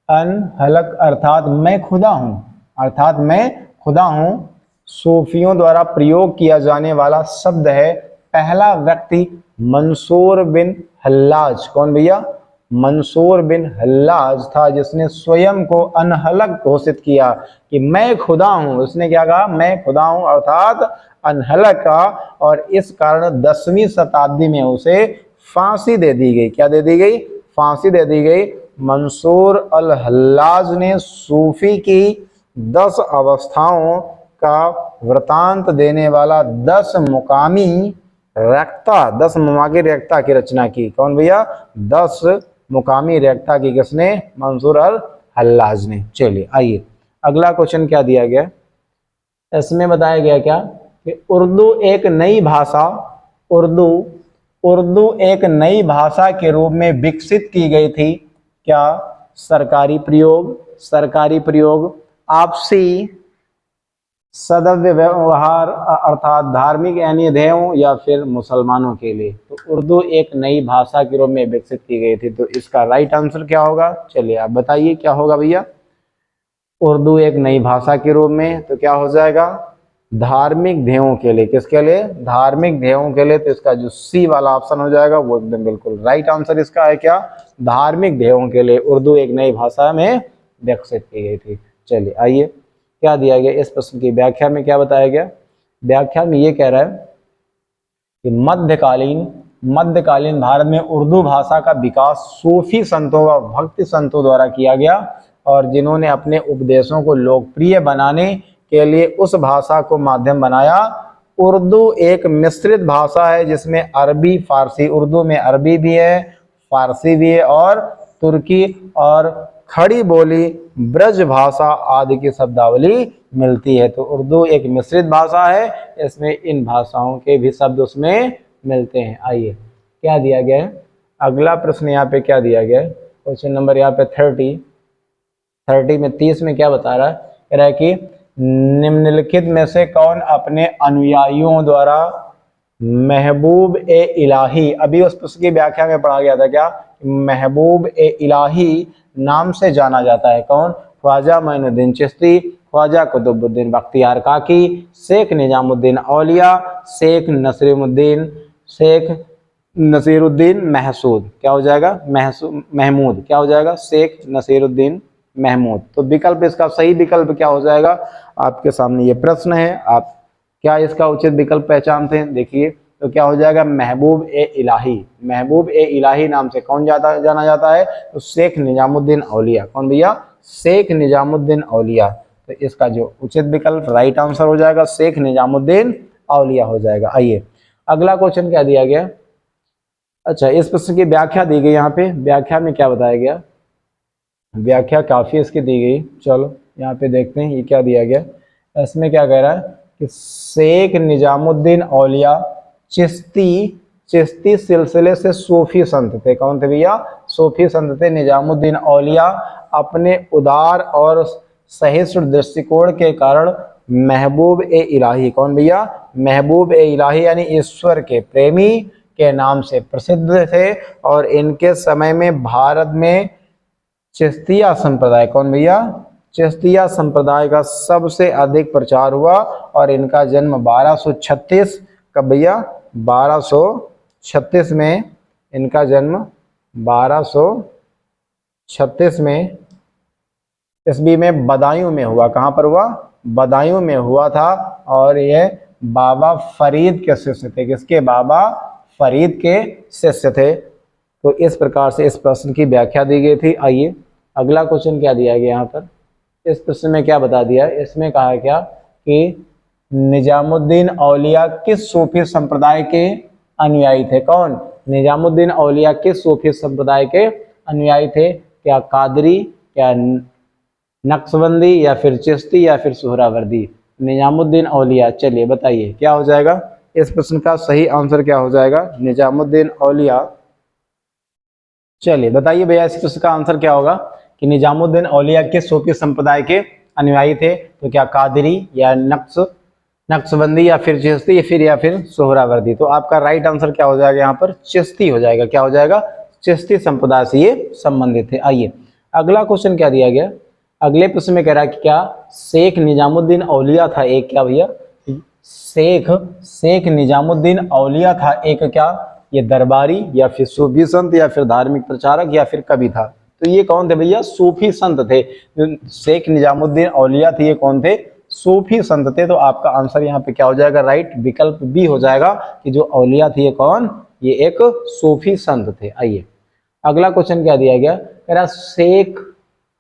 अनहलक अर्थात मैं खुदा हूं, अर्थात मैं खुदा हूं सूफियों द्वारा प्रयोग किया जाने वाला शब्द है पहला व्यक्ति मंसूर बिन हल्लाज, कौन भैया? मंसूर बिन हल्लाज था, जिसने स्वयं को अनहलक घोषित किया कि मैं खुदा हूं। उसने क्या कहा? मैं खुदा हूं, अर्थात अनहलक का। और इस कारण 10वीं शताब्दी में उसे फांसी दे दी गई। क्या दे दी गई? फांसी दे दी गई। मंसूर अल हल्लाज ने सूफी की 10 अवस्थाओं का वृतांत देने वाला 10 मुकामी रेक्ता की रचना की। कौन भैया? 10 मुकामी रेक्ता की किसने? मंसूर अल हल्लाज ने। चलिए आइए अगला क्वेश्चन क्या दिया गया, इसमें बताया गया क्या कि उर्दू एक नई भाषा के रूप में विकसित की गई थी। क्या? सरकारी प्रयोग, आपसी सदव्य व्यवहार अर्थात धार्मिक यानी ध्येयों, या फिर मुसलमानों के लिए। तो उर्दू एक नई भाषा के रूप में विकसित की गई थी। तो इसका राइट आंसर क्या होगा? चलिए आप बताइए क्या होगा भैया? उर्दू एक नई भाषा के रूप में, तो क्या हो जाएगा? धार्मिक ध्येयों के लिए। किसके लिए? धार्मिक ध्येयों के लिए। तो इसका जो सी वाला ऑप्शन हो जाएगा वो एकदम बिल्कुल राइट आंसर इसका है। क्या? धार्मिक ध्येयों के लिए उर्दू एक नई भाषा में विकसित की गई थी। चलिए आइए क्या दिया गया, इस प्रश्न की व्याख्या में क्या बताया गया? व्याख्या में ये कह रहा है कि मध्यकालीन भारत में उर्दू भाषा का विकास सूफी संतों व भक्ति संतों द्वारा किया गया, और जिन्होंने अपने उपदेशों को लोकप्रिय बनाने के लिए उस भाषा को माध्यम बनाया। उर्दू एक मिश्रित भाषा है जिसमें अरबी फारसी, उर्दू में अरबी भी है, फारसी भी है, और तुर्की और खड़ी बोली ब्रज भाषा आदि की शब्दावली मिलती है। तो उर्दू एक मिश्रित भाषा है, इसमें इन भाषाओं के भी शब्द उसमें मिलते हैं। आइए क्या दिया गया है अगला प्रश्न, यहाँ पे क्या दिया गया है? क्वेश्चन नंबर यहाँ पे 30 में 30 में क्या बता रहा है? कह रहा है कि निम्नलिखित में से कौन अपने अनुयायियों द्वारा महबूब ए इलाही, अभी उस पुस्तक की व्याख्या में पढ़ा गया था क्या? महबूब ए इलाही नाम से जाना जाता है। कौन? ख्वाजा मोइनुद्दीन चिश्ती, ख्वाजा कुतुबुद्दीन बख्तियार काकी, शेख निजामुद्दीन औलिया, शेख नसीरुद्दीन महसूद। क्या हो जाएगा? महमूद। क्या हो जाएगा? शेख नसीरुद्दीन महमूद। तो विकल्प, इसका सही विकल्प क्या हो जाएगा? आपके सामने ये प्रश्न है, आप क्या इसका उचित विकल्प पहचानते हैं? देखिए तो क्या हो जाएगा? महबूब ए इलाही। महबूब ए इलाही नाम से कौन जाना जाता है? तो शेख निजामुद्दीन औलिया। कौन भैया? शेख निजामुद्दीन औलिया। तो इसका जो उचित विकल्प राइट आंसर हो जाएगा शेख निजामुद्दीन औलिया हो जाएगा। आइए अगला क्वेश्चन क्या दिया गया? अच्छा, इस प्रश्न की व्याख्या दी गई। यहाँ पे व्याख्या में क्या बताया गया? व्याख्या काफी इसकी दी गई। चलो यहाँ पे देखते हैं ये क्या दिया गया। इसमें क्या कह रहा है कि शेख निजामुद्दीन औलिया चिश्ती सिलसिले से सूफी संत थे। कौन थे भैया? सूफी संत थे। निजामुद्दीन औलिया अपने उदार और सहिष्णु दृष्टिकोण के कारण महबूब ए इलाही, कौन भैया? महबूब ए इलाही यानी ईश्वर के प्रेमी के नाम से प्रसिद्ध थे। और इनके समय में भारत में चिश्तिया संप्रदाय, कौन भैया? चिश्तिया संप्रदाय का सबसे अधिक प्रचार हुआ, और इनका जन्म 1236 कब भैया? 1236 में इनका जन्म 1236 में ईस्वी में बदायूं में हुआ। कहाँ पर हुआ? बदायूं में हुआ था। और यह बाबा फरीद के शिष्य थे। किसके? बाबा फरीद के शिष्य थे। तो इस प्रकार से इस प्रश्न की व्याख्या दी गई थी। आइए अगला क्वेश्चन क्या दिया गया यहाँ पर? इस प्रश्न में क्या बता दिया? इसमें कहा क्या कि निजामुद्दीन औलिया किस सूफी संप्रदाय के अनुयायी थे? कौन? निजामुद्दीन औलिया किस सूफी संप्रदाय के अनुयायी थे? क्या कादरी, क्या नक्शबंदी, या फिर चिश्ती, या फिर सुहरावर्दी? निजामुद्दीन औलिया। चलिए बताइए क्या हो जाएगा? इस प्रश्न का सही आंसर क्या हो जाएगा? निजामुद्दीन औलिया। चलिए बताइए भैया इस प्रश्न का आंसर क्या होगा कि निजामुद्दीन औलिया किस सूफी संप्रदाय के अनुयायी थे? तो क्या कादरी, या नक्शबंदी, या फिर चिश्ती, या फिर सुहरावर्दी? तो आपका राइट आंसर क्या हो जाएगा? यहाँ पर चिश्ती हो जाएगा। क्या हो जाएगा? चिश्ती संप्रदाय से ये संबंधित थे। आइए अगला क्वेश्चन क्या दिया गया? अगले प्रश्न में कह रहा है कि क्या शेख निजामुद्दीन औलिया था एक क्या भैया? शेख शेख निजामुद्दीन औलिया था एक क्या, ये दरबारी या फिर सूफी संत या फिर धार्मिक प्रचारक या फिर कवि था। तो ये कौन थे भैया, सूफी संत थे। जो शेख निजामुद्दीन औलिया थे ये कौन थे, सूफी संत थे। तो आपका आंसर यहाँ पे क्या हो जाएगा, राइट विकल्प बी हो जाएगा कि जो औलिया थे ये कौन, ये एक सूफी संत थे। आइए अगला क्वेश्चन क्या दिया गया, कह रहा शेख,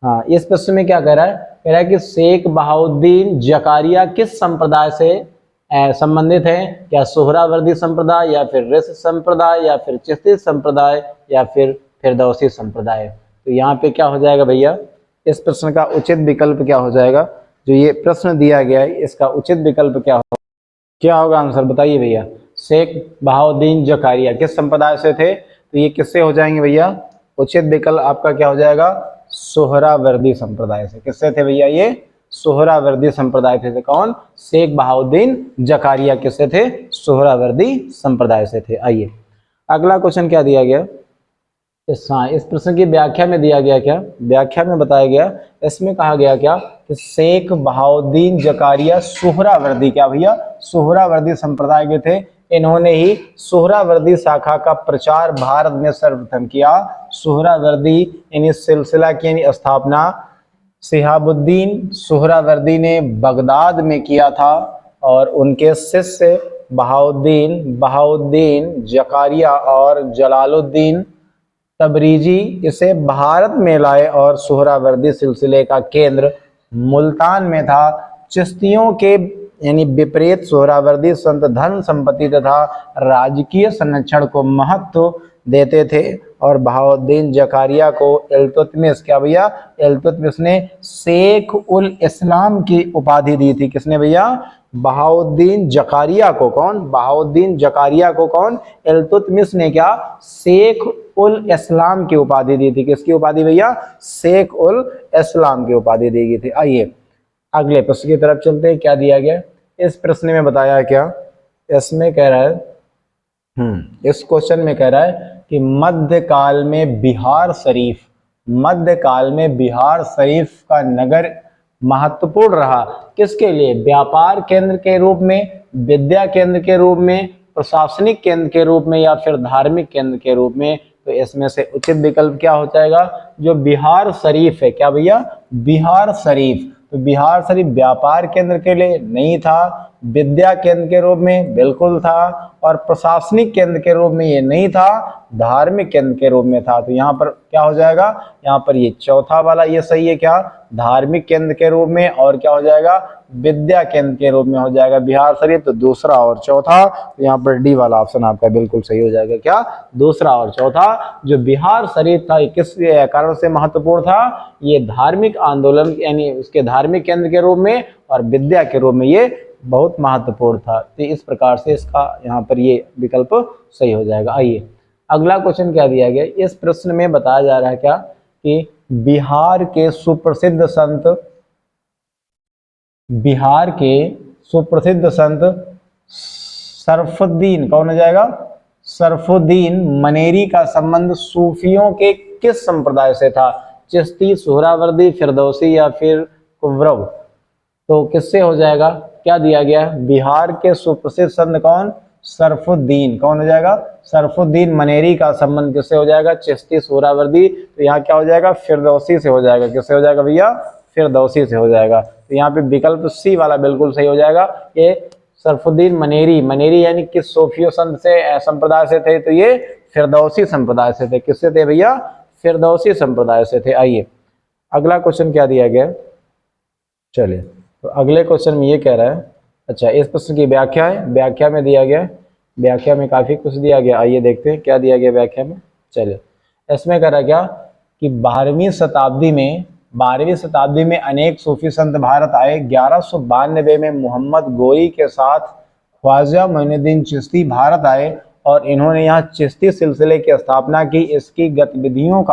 हाँ इस प्रश्न में क्या कह रहा है, कह रहा है कि शेख बहाउद्दीन जकारिया किस संप्रदाय से संबंधित है, क्या सोहरावर्दी संप्रदाय या फिर रिस संप्रदाय या फिर चिश्ती संप्रदाय या फिर फिरदौसी संप्रदाय। तो यहाँ पे क्या हो जाएगा भैया, इस प्रश्न का उचित विकल्प क्या हो जाएगा, जो ये प्रश्न दिया गया है इसका उचित विकल्प क्या होगा आंसर बताइए भैया। शेख बहाउद्दीन जकारिया किस संप्रदाय से थे, तो ये किससे हो जाएंगे भैया, उचित विकल्प आपका क्या हो जाएगा, सोहरावर्दी संप्रदाय से। किससे थे भैया, ये सोहरावर्दी संप्रदाय थे। कौन, शेख बहाउद्दीन जकारिया किससे थे, सोहरावर्दी संप्रदाय से थे। आइए अगला क्वेश्चन क्या दिया गया, इस प्रश्न की व्याख्या में दिया गया, क्या व्याख्या में बताया गया, इसमें कहा गया क्या कि शेख बहाउद्दीन जकारिया सोहरावर्दी, क्या भैया सोहरावर्दी संप्रदाय के थे। इन्होंने ही सोहरावर्दी शाखा का प्रचार भारत में सर्वप्रथम किया। सोहरावर्दी यानी सिलसिला की यानी स्थापना शिहाबुद्दीन सोहरावर्दी ने बगदाद में किया था और उनके शिष्य बहाउद्दीन जकारिया और जलालुद्दीन तबरीजी इसे भारत में लाए और सोहरावर्दी सिलसिले का केंद्र मुल्तान में था। चिश्तियों के यानी विपरीत सोहरावर्दी संत धन संपत्ति तथा राजकीय संरक्षण को महत्व देते थे और बहाउद्दीन जकारिया को इल्तुतमिश, क्या भैया इल्तुतमिश ने शेख उल इस्लाम की उपाधि दी थी। किसने भैया, बहाउद्दीन जकारिया को, कौन बहाउद्दीन जकारिया को कौन, इल्तुतमिश ने क्या शेख उल इस्लाम की उपाधि दी थी। किसकी उपाधि भैया, शेख उल इस्लाम की उपाधि दी गई थी। आइए अगले प्रश्न की तरफ चलते हैं, क्या दिया गया इस प्रश्न में बताया क्या, इसमें कह रहा है इस क्वेश्चन में कह रहा है कि मध्यकाल में बिहार शरीफ का नगर महत्वपूर्ण रहा, किसके लिए, व्यापार केंद्र के रूप में, विद्या केंद्र के रूप में, प्रशासनिक केंद्र के रूप में या फिर धार्मिक केंद्र के रूप में। तो इसमें से उचित विकल्प क्या हो जाएगा, जो बिहार शरीफ है, क्या भैया बिहार शरीफ। तो बिहार शरीफ व्यापार केंद्र के लिए नहीं था, विद्या केंद्र के रूप में बिल्कुल था और प्रशासनिक केंद्र के रूप में ये नहीं था, धार्मिक केंद्र के रूप में था। तो यहाँ पर क्या हो जाएगा, यहाँ पर ये चौथा वाला ये सही है, क्या धार्मिक केंद्र के रूप में, और क्या हो जाएगा विद्या केंद्र के रूप में हो जाएगा बिहार शरीफ। तो दूसरा और चौथा, तो यहाँ पर डी वाला ऑप्शन आपका बिल्कुल सही हो जाएगा, क्या दूसरा और चौथा। जो बिहार शरीफ था ये किस कारण से महत्वपूर्ण था, ये धार्मिक आंदोलन यानी उसके धार्मिक केंद्र के रूप में और विद्या के रूप में ये बहुत महत्वपूर्ण था। तो इस प्रकार से इसका यहाँ पर ये विकल्प सही हो जाएगा। आइए अगला क्वेश्चन क्या दिया गया, इस प्रश्न में बताया जा रहा है क्या कि बिहार के सुप्रसिद्ध संत सरफुद्दीन, कौन हो जाएगा, सरफुद्दीन मनेरी का संबंध सूफियों के किस संप्रदाय से था, चिश्ती, सोहरावर्दी, फिरदौसी या फिर कुव्रव। तो किससे हो जाएगा, क्या दिया गया, बिहार के सुप्रसिद्ध संत कौन, सरफुद्दीन, कौन हो जाएगा, सरफुद्दीन मनेरी का संबंध किससे हो जाएगा, चिश्ती, सोहरावर्दी। तो यहाँ क्या हो जाएगा, फिरदौसी से हो जाएगा। किससे हो जाएगा भैया, फिरदौसी से हो जाएगा। तो यहाँ पे विकल्प सी वाला बिल्कुल सही हो जाएगा। ये सरफुद्दीन मनेरी यानी किस सूफी संत से संप्रदाय से थे, तो ये फिरदौसी संप्रदाय से थे। किससे थे भैया, फिरदौसी संप्रदाय से थे। आइए अगला क्वेश्चन क्या दिया गया, चलिए तो अगले क्वेश्चन में ये कह रहा है, अच्छा इस प्रश्न की व्याख्या है, व्याख्या में दिया गया, व्याख्या में काफी कुछ दिया गया। आइए देखते हैं क्या दिया गया व्याख्या में। चलिए इसमें कह रहा क्या कि 12वीं शताब्दी में अनेक सूफी संत भारत आए। 1192 में मोहम्मद गोरी के साथ ख्वाजा मोइनुद्दीन चिश्ती भारत आए और इन्होंने यहाँ चिश्ती सिलसिले की स्थापना की। इसकी गतिविधियों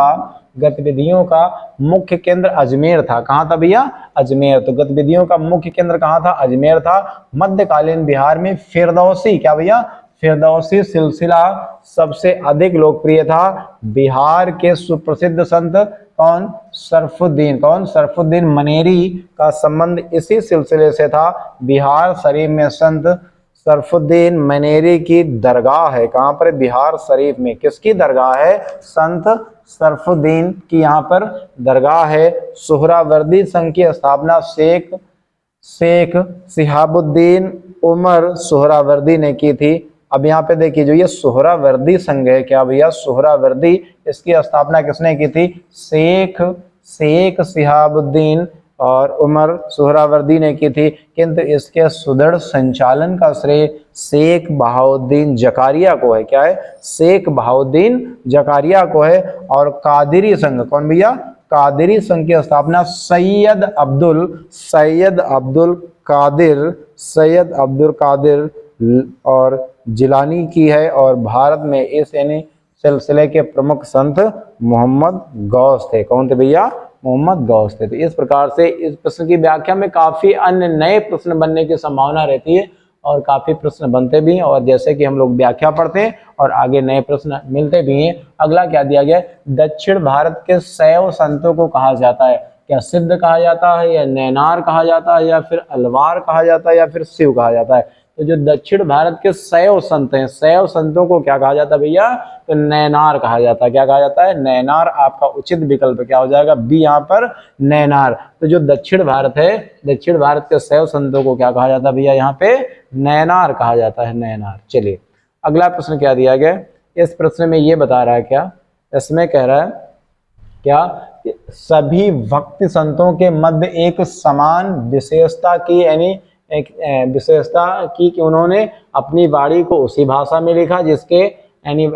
का मुख्य केंद्र अजमेर था। कहाँ था भैया, अजमेर। तो गतिविधियों का मुख्य केंद्र कहाँ था, अजमेर था। मध्यकालीन बिहार में फिरदौसी, क्या भैया फिरदौसी सिलसिला सबसे अधिक लोकप्रिय था। बिहार के सुप्रसिद्ध संत कौन? शरफुद्दीन। कौन? शरफुद्दीन मनेरी का संबंध इसी सिलसिले से था। बिहार शरीफ में संत शरफुद्दीन मनेरी की दरगाह है। कहाँ पर? बिहार शरीफ में। किसकी दरगाह है? संत शरफुद्दीन की यहाँ पर दरगाह है। सुहरावर्दी संघ की स्थापना शेख शिहाबुद्दीन उमर सुहरावर्दी ने की थी। अब यहाँ पे देखिए, जो ये सुहरावर्दी संघ है, क्या भैया? सुहरावर्दी, इसकी स्थापना किसने की थी? शेख शिहाबुद्दीन और उमर सुहरावर्दी ने की थी। किंतु इसके सुदृढ़ संचालन का श्रेय शेख बहाउद्दीन जकारिया को है। क्या है? शेख बहाउद्दीन जकारिया को है। और कादिरी संघ, कौन भैया? कादिरी संघ की स्थापना सैयद अब्दुल कादिर और जिलानी की है। और भारत में इस यानी सिलसिले के प्रमुख संत मोहम्मद गौस थे। कौन थे भैया? मोहम्मद गौस थे। तो इस प्रकार से इस प्रश्न की व्याख्या में काफी अन्य नए प्रश्न बनने की संभावना रहती है और काफी प्रश्न बनते भी हैं। और जैसे कि हम लोग व्याख्या पढ़ते हैं और आगे नए प्रश्न मिलते भी हैं। अगला क्या दिया गया? दक्षिण भारत के शैव संतों को कहा जाता है। क्या सिद्ध कहा जाता है, या नैनार कहा जाता है, या फिर अलवार कहा जाता है, या फिर शिव कहा जाता है? तो जो दक्षिण भारत के शैव संत हैं, शैव संतों को क्या कहा जाता है भैया? तो नैनार कहा जाता है। क्या कहा जाता है? नैनार। आपका उचित विकल्प क्या हो जाएगा? बी यहाँ पर, नैनार। तो जो दक्षिण भारत है, दक्षिण भारत के शैव संतों को क्या कहा जाता है भैया? यहाँ पे नैनार कहा जाता है, नैनार। चलिए अगला प्रश्न क्या दिया गया? इस प्रश्न में ये बता रहा है, क्या इसमें कह रहा है क्या? सभी भक्ति संतों के मध्य एक समान विशेषता की, यानी एक विशेषता की कि उन्होंने अपनी वाणी को उसी भाषा में लिखा जिसके यानी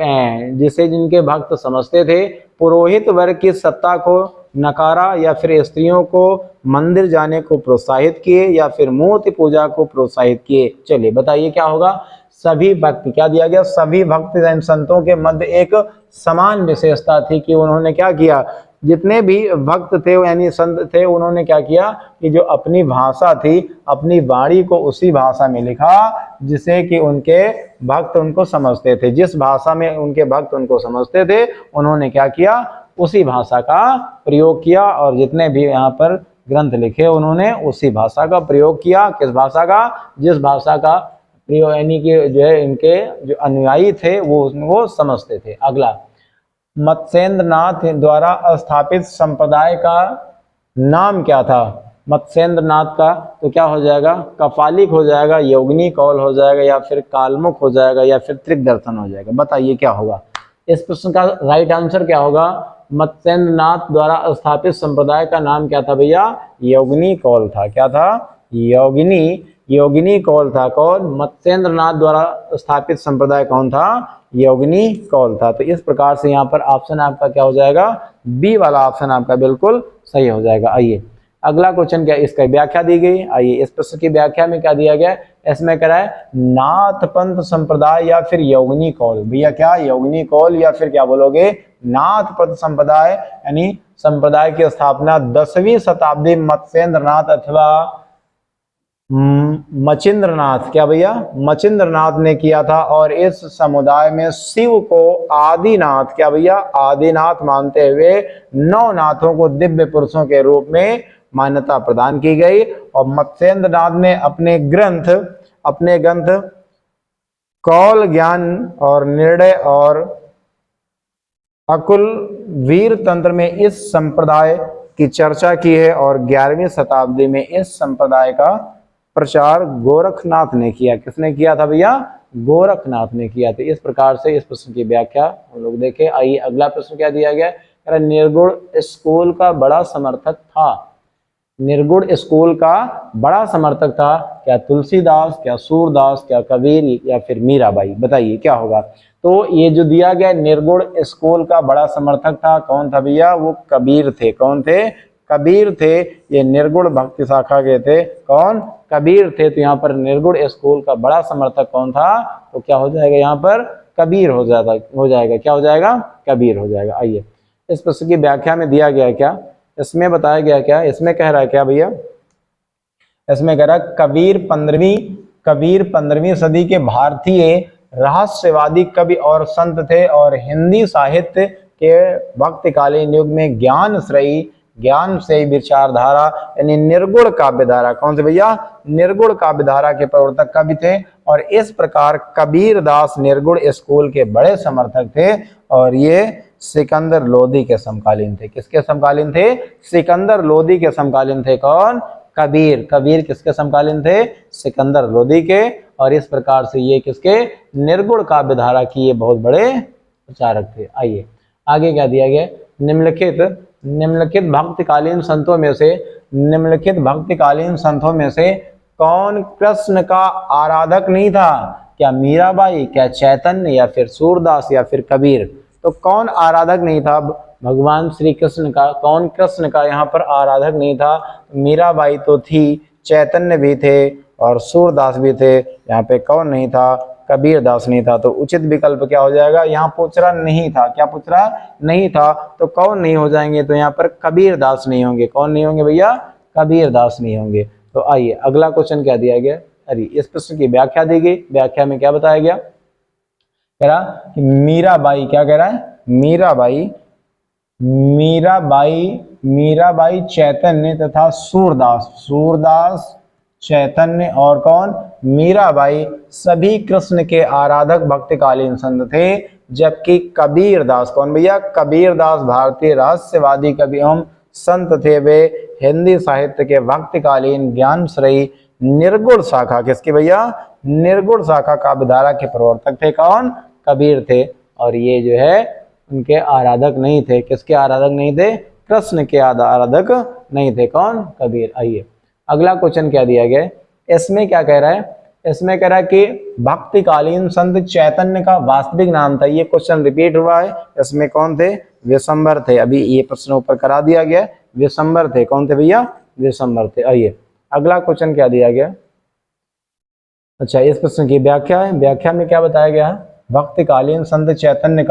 जिसे जिनके भक्त समझते थे। पुरोहित वर्ग की सत्ता को नकारा, या फिर स्त्रियों को मंदिर जाने को प्रोत्साहित किए, या फिर मूर्ति पूजा को प्रोत्साहित किए? चलिए बताइए क्या होगा? सभी भक्त, क्या दिया गया? सभी भक्त संतों के मध्य एक समान विशेषता थी कि उन्होंने क्या किया? जितने भी भक्त थे यानी संत थे, उन्होंने क्या किया कि जो अपनी भाषा थी, अपनी वाणी को उसी भाषा में लिखा जिसे कि उनके भक्त उनको समझते थे। जिस भाषा में उनके भक्त उनको समझते थे, उन्होंने क्या किया? उसी भाषा का प्रयोग किया। और जितने भी यहाँ पर ग्रंथ लिखे, उन्होंने उसी भाषा का प्रयोग किया। किस भाषा का? जिस भाषा का प्रयोग यानी कि जो है इनके जो अनुयायी थे वो उनको समझते थे। अगला, मत्स्येंद्रनाथ द्वारा स्थापित संप्रदाय का नाम क्या था? मत्स्येंद्रनाथ का तो क्या हो जाएगा? कपालिक हो जाएगा, योगिनी कौल हो जाएगा, या फिर कालमुख हो जाएगा, या फिर त्रिकदर्शन हो जाएगा? बताइए क्या होगा? इस प्रश्न का राइट आंसर क्या होगा? मत्स्येंद्रनाथ द्वारा स्थापित संप्रदाय का नाम क्या था भैया? योगिनी कौल था। क्या था? योगिनी कौल था। कौन? मत्स्येंद्रनाथ द्वारा स्थापित संप्रदाय कौन था? योगिनी कौल था। तो इस प्रकार से यहाँ पर ऑप्शन आपका क्या हो जाएगा? बी वाला ऑप्शन आपका बिल्कुल सही हो जाएगा। आइए अगला क्वेश्चन, क्या इसका व्याख्या दी गई? आइए इस प्रश्न की व्याख्या में क्या दिया गया? इसमें कह रहा है नाथ पंथ संप्रदाय या फिर योगिनी कौल। भैया क्या? योगिनी कौल या फिर क्या बोलोगे? नाथ पंथ संप्रदाय, यानी संप्रदाय की स्थापना 10वीं शताब्दी मत्स्येंद्रनाथ अथवा मचिंद्रनाथ, क्या भैया? मचिंद्रनाथ ने किया था। और इस समुदाय में शिव को आदिनाथ, क्या भैया? आदिनाथ मानते हुए 9 नाथों को दिव्य पुरुषों के रूप में मान्यता प्रदान की गई। और मत्स्येंद्रनाथ ने अपने ग्रंथ कौल ज्ञान और निर्णय और अकुल वीर तंत्र में इस संप्रदाय की चर्चा की है। और 11वीं शताब्दी में इस संप्रदाय का प्रचार गोरखनाथ ने किया। किसने किया था भैया? गोरखनाथ ने किया। तो इस प्रकार से इस प्रश्न की व्याख्या हम लोग देखें। आइए अगला प्रश्न क्या दिया गया? निर्गुण स्कूल का बड़ा समर्थक था। निर्गुण स्कूल का बड़ा समर्थक था क्या? तुलसीदास, क्या सूरदास, क्या कबीर, या फिर मीराबाई? बताइए क्या होगा? तो ये जो दिया गया निर्गुण स्कूल का बड़ा समर्थक था, कौन था भैया? वो कबीर थे। कौन थे? कबीर थे। ये निर्गुण भक्ति शाखा के थे। कौन? कबीर थे। तो यहाँ पर निर्गुण स्कूल का बड़ा समर्थक कौन था? तो क्या हो जाएगा यहाँ पर? कबीर हो जाएगा। क्या हो जाएगा? कबीर हो जाएगा। आइए इस प्रश्न की व्याख्या में दिया गया क्या? इसमें बताया गया क्या? इसमें कह रहा है क्या भैया? इसमें कह रहा है कबीर 15वीं सदी के भारतीय रहस्यवादी कवि और संत थे और हिंदी साहित्य के वक्तकालीन युग में ज्ञान से विचारधारा यानी निर्गुण काव्यधारा, कौन से भैया, निर्गुण काव्यधारा के प्रवर्तक कवि थे। और इस प्रकार कबीर दास निर्गुण स्कूल के बड़े समर्थक थे और ये सिकंदर लोदी के समकालीन थे। किसके समकालीन थे? सिकंदर लोदी के समकालीन थे। कौन? कबीर। कबीर किसके समकालीन थे? सिकंदर लोदी के। और इस प्रकार से ये किसके? निर्गुण काव्यधारा की ये बहुत बड़े प्रचारक थे। आइए आगे क्या दिया गया, निम्नलिखित भक्तिकालीन संतों में से कौन कृष्ण का आराधक नहीं था? क्या मीराबाई, क्या चैतन्य, या फिर सूरदास, या फिर कबीर? तो कौन आराधक नहीं था भगवान श्री कृष्ण का? कौन कृष्ण का यहाँ पर आराधक नहीं था? मीराबाई तो थी, चैतन्य भी थे और सूरदास भी थे। यहाँ पे कौन नहीं था? कबीर दास नहीं था। तो उचित विकल्प क्या हो जाएगा? यहाँ पूछ रहा नहीं था, क्या पूछ रहा? नहीं था, तो कौन नहीं हो जाएंगे? तो यहाँ पर कबीर दास नहीं होंगे। कौन नहीं होंगे भैया? कबीर दास नहीं होंगे। तो आइए अगला क्वेश्चन क्या दिया गया, अरे इस प्रश्न की व्याख्या दी गई। व्याख्या में क्या बताया गया? कह रहा कि मीराबाई, क्या कह रहा है? मीराबाई चैतन्य तथा सूरदास चैतन्य और कौन? मीराबाई सभी कृष्ण के आराधक भक्तिकालीन संत थे। जबकि कबीर दास, कौन भैया? कबीर दास भारतीय रहस्यवादी कवि एवं संत थे। वे हिंदी साहित्य के भक्तिकालीन ज्ञान श्रेयी निर्गुण शाखा, किसके भैया? निर्गुण शाखा काव्यधारा के प्रवर्तक थे। कौन? कबीर थे। और ये जो है उनके आराधक नहीं थे। किसके आराधक नहीं थे? कृष्ण के आराधक नहीं थे। कौन? कबीर। आइए अगला क्वेश्चन क्या दिया गया, इसमें क्या कह रहा है? इसमें कह रहा है कि भक्तिकालीन संत चैतन्य का वास्तविक नाम था। ये क्वेश्चन रिपीट हुआ है। इसमें कौन थे? विशंबर थे। अभी ये प्रश्न ऊपर करा दिया गया, विशंबर थे। कौन थे भैया? विशंबर थे। आइए अगला क्वेश्चन क्या दिया गया, अच्छा इस प्रश्न की व्याख्या है। व्याख्या में क्या बताया गया है? भक्तिकालीन संत चैतन्य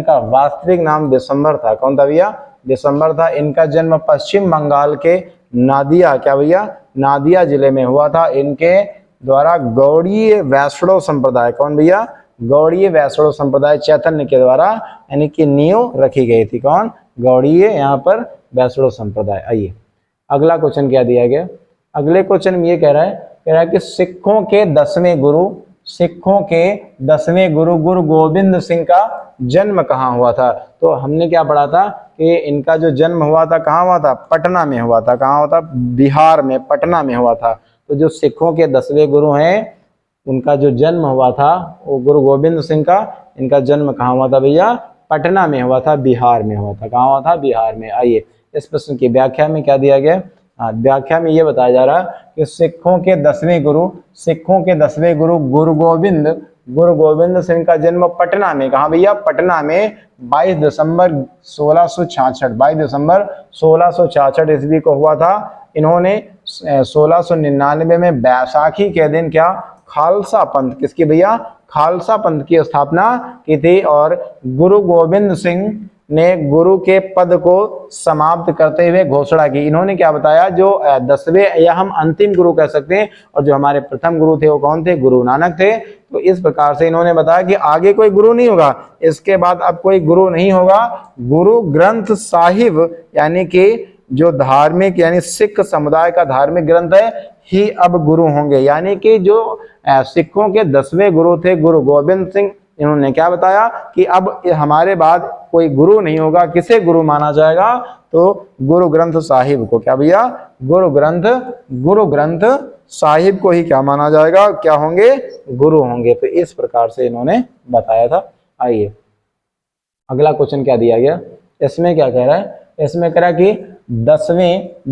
का वास्तविक नाम विशंबर था। कौन था भैया? विशंबर था। इनका जन्म पश्चिम बंगाल के नादिया, क्या भैया? नादिया जिले में हुआ था। इनके द्वारा गौड़ीय वैष्णव संप्रदाय, कौन भैया? गौड़ीय वैष्णव संप्रदाय चैतन्य के द्वारा यानी कि नींव रखी गई थी। कौन? गौड़ीय यहाँ पर वैष्णव संप्रदाय। आइए अगला क्वेश्चन क्या दिया गया, अगले क्वेश्चन में ये कह रहा है कि सिखों के 10वें गुरु गुरु गोविंद सिंह का जन्म कहाँ हुआ था? तो हमने क्या पढ़ा था कि इनका जो जन्म हुआ था कहाँ हुआ था? पटना में हुआ था। कहाँ हुआ था? बिहार में, पटना में हुआ था। तो जो सिखों के 10वें गुरु हैं उनका जो जन्म हुआ था वो गुरु गोविंद सिंह का, इनका जन्म कहाँ हुआ था भैया? पटना में हुआ था, बिहार में हुआ था। कहाँ हुआ था? बिहार में। आइए इस प्रश्न की व्याख्या में क्या दिया गया, व्याख्या में ये बताया जा रहा है कि सिखों के 10वें गुरु गुरु गोविंद सिंह का जन्म पटना में, कहाँ भैया? पटना में 22 दिसंबर 1666 ईस्वी को हुआ था। इन्होंने 1699 में बैसाखी के दिन क्या? खालसा पंथ, किसकी भैया? खालसा पंथ की स्थापना की थी। और गुरु गोविंद सिंह ने गुरु के पद को समाप्त करते हुए घोषणा की। इन्होंने क्या बताया? जो 10वें या हम अंतिम गुरु कह सकते हैं, और जो हमारे प्रथम गुरु थे वो कौन थे? गुरु नानक थे। तो इस प्रकार से इन्होंने बताया कि आगे कोई गुरु नहीं होगा, इसके बाद अब कोई गुरु नहीं होगा। गुरु ग्रंथ साहिब यानी कि जो धार्मिक यानी सिख समुदाय का धार्मिक ग्रंथ है ही अब गुरु होंगे। यानी कि जो सिखों के 10वें गुरु थे गुरु गोविंद सिंह, इन्होंने क्या बताया कि अब हमारे बाद कोई गुरु नहीं होगा। किसे गुरु माना जाएगा? तो गुरु ग्रंथ साहिब को। क्या भैया? गुरु ग्रंथ साहिब को ही क्या माना जाएगा? क्या होंगे? गुरु होंगे। तो इस प्रकार से इन्होंने बताया था। आइए अगला क्वेश्चन क्या दिया गया, इसमें क्या कह रहा है? इसमें कह रहा है कि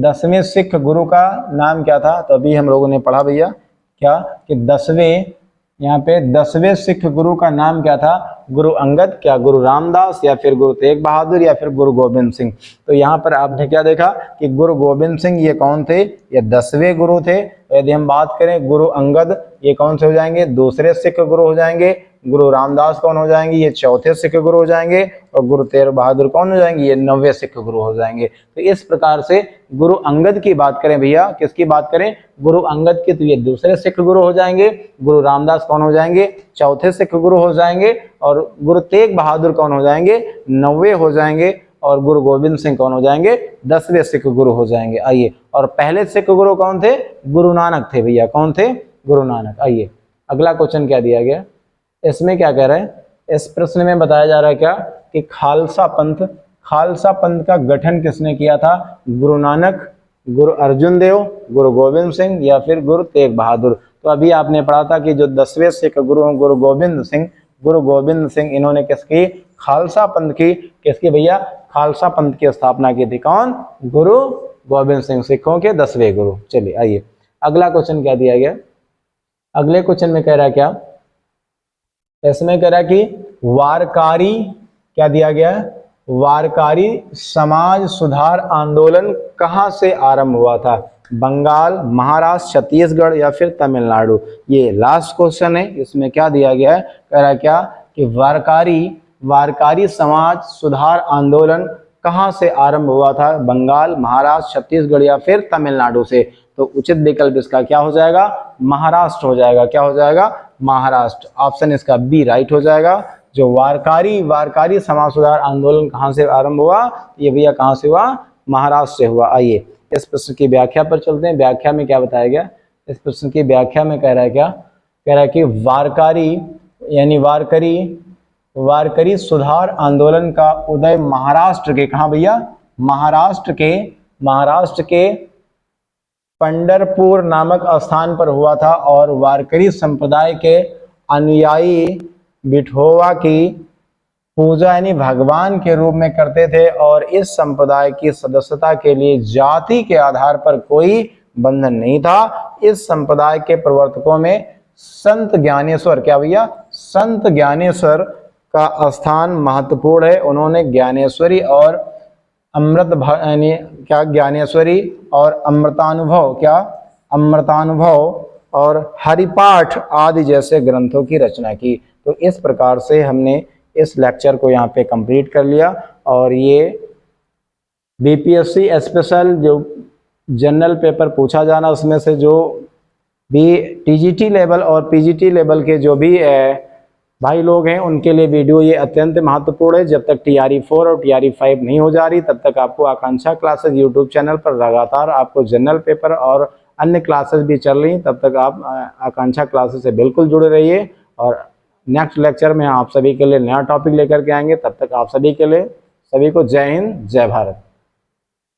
10वें सिख गुरु का नाम क्या था? तो अभी हम लोगों ने पढ़ा भैया क्या कि 10वें सिख गुरु का नाम क्या था? गुरु अंगद, क्या गुरु रामदास, या फिर गुरु तेग बहादुर, या फिर गुरु गोविंद सिंह। तो यहाँ पर आपने क्या देखा कि गुरु गोविंद सिंह ये कौन थे? ये 10वें गुरु थे। यदि हम बात करें गुरु अंगद, ये कौन से हो जाएंगे? दूसरे सिख गुरु हो जाएंगे। गुरु रामदास कौन हो जाएंगे, ये चौथे सिख गुरु हो जाएंगे, और गुरु तेग बहादुर कौन हो जाएंगे, ये 90वें सिख गुरु हो जाएंगे। तो इस प्रकार से गुरु अंगद की बात करें भैया, किसकी बात करें, गुरु अंगद की, तो ये दूसरे सिख गुरु हो जाएंगे। गुरु रामदास कौन हो जाएंगे, चौथे सिख गुरु हो जाएंगे। और गुरु तेग बहादुर कौन हो जाएंगे, 90वें हो जाएंगे। और गुरु गोविंद सिंह कौन हो जाएंगे, 10वें सिख गुरु हो जाएंगे। आइए, और पहले सिख गुरु कौन थे, गुरु नानक थे भैया। कौन थे, गुरु नानक। आइए अगला क्वेश्चन क्या दिया गया, इसमें क्या कह रहे हैं, इस प्रश्न में बताया जा रहा है क्या कि खालसा पंथ का गठन किसने किया था, गुरु नानक, गुरु अर्जुन देव, गुरु गोविंद सिंह, या फिर गुरु तेग बहादुर। तो अभी आपने पढ़ा था कि जो 10वें सिख गुरु हैं गुरु गोविंद सिंह, इन्होंने किसकी, खालसा पंथ की, किसकी भैया, खालसा पंथ की स्थापना की थी। कौन, गुरु गोविंद सिंह, सिखों के 10वें गुरु। चलिए आइए अगला क्वेश्चन क्या दिया गया, अगले क्वेश्चन में कह रहा है क्या, इसमें कह रहा है कि वारकारी, क्या दिया गया, वारकारी समाज सुधार आंदोलन कहां से आरंभ हुआ था, बंगाल, महाराष्ट्र, छत्तीसगढ़, या फिर तमिलनाडु। ये लास्ट क्वेश्चन है, इसमें क्या दिया गया है, कह रहा है क्या कि वारकारी समाज सुधार आंदोलन कहां से आरंभ हुआ था, बंगाल, महाराष्ट्र, छत्तीसगढ़, या फिर तमिलनाडु से। तो उचित विकल्प इसका क्या हो जाएगा, महाराष्ट्र हो जाएगा। क्या हो जाएगा, महाराष्ट्र। ऑप्शन इसका बी राइट हो जाएगा। जो वारकारी समाज सुधार आंदोलन कहां से आरंभ हुआ, ये भैया कहां से हुआ, महाराष्ट्र से हुआ। आइए इस प्रश्न की व्याख्या पर चलते हैं। व्याख्या में क्या बताया गया, इस प्रश्न की व्याख्या में कह रहा है क्या, कह रहा है कि वारकारी यानी वारकरी सुधार आंदोलन का उदय महाराष्ट्र के, कहां भैया, महाराष्ट्र के पंढरपुर नामक स्थान पर हुआ था। और वारकरी संप्रदाय के अनुयायी विठोबा की पूजा यानी भगवान के रूप में करते थे। और इस संप्रदाय की सदस्यता के लिए जाति के आधार पर कोई बंधन नहीं था। इस संप्रदाय के प्रवर्तकों में संत ज्ञानेश्वर, क्या भैया, संत ज्ञानेश्वर का स्थान महत्वपूर्ण है। उन्होंने ज्ञानेश्वरी और यानी क्या, ज्ञानेश्वरी और अमृतानुभव और हरिपाठ आदि जैसे ग्रंथों की रचना की। तो इस प्रकार से हमने इस लेक्चर को यहाँ पे कंप्लीट कर लिया। और ये बीपीएससी स्पेशल जो जनरल पेपर पूछा जाना, उसमें से जो भी टीजीटी लेवल और पीजीटी लेवल के जो भी भाई लोग हैं, उनके लिए वीडियो ये अत्यंत महत्वपूर्ण है। जब तक TRE 4 और TRE 5 नहीं हो जा रही, तब तक आपको आकांक्षा क्लासेस यूट्यूब चैनल पर लगातार आपको जनरल पेपर और अन्य क्लासेस भी चल रही, तब तक आप आकांक्षा क्लासेस से बिल्कुल जुड़े रहिए। और नेक्स्ट लेक्चर में आप सभी के लिए नया टॉपिक लेकर के आएंगे। तब तक आप सभी के लिए, सभी को जय हिंद, जय भारत।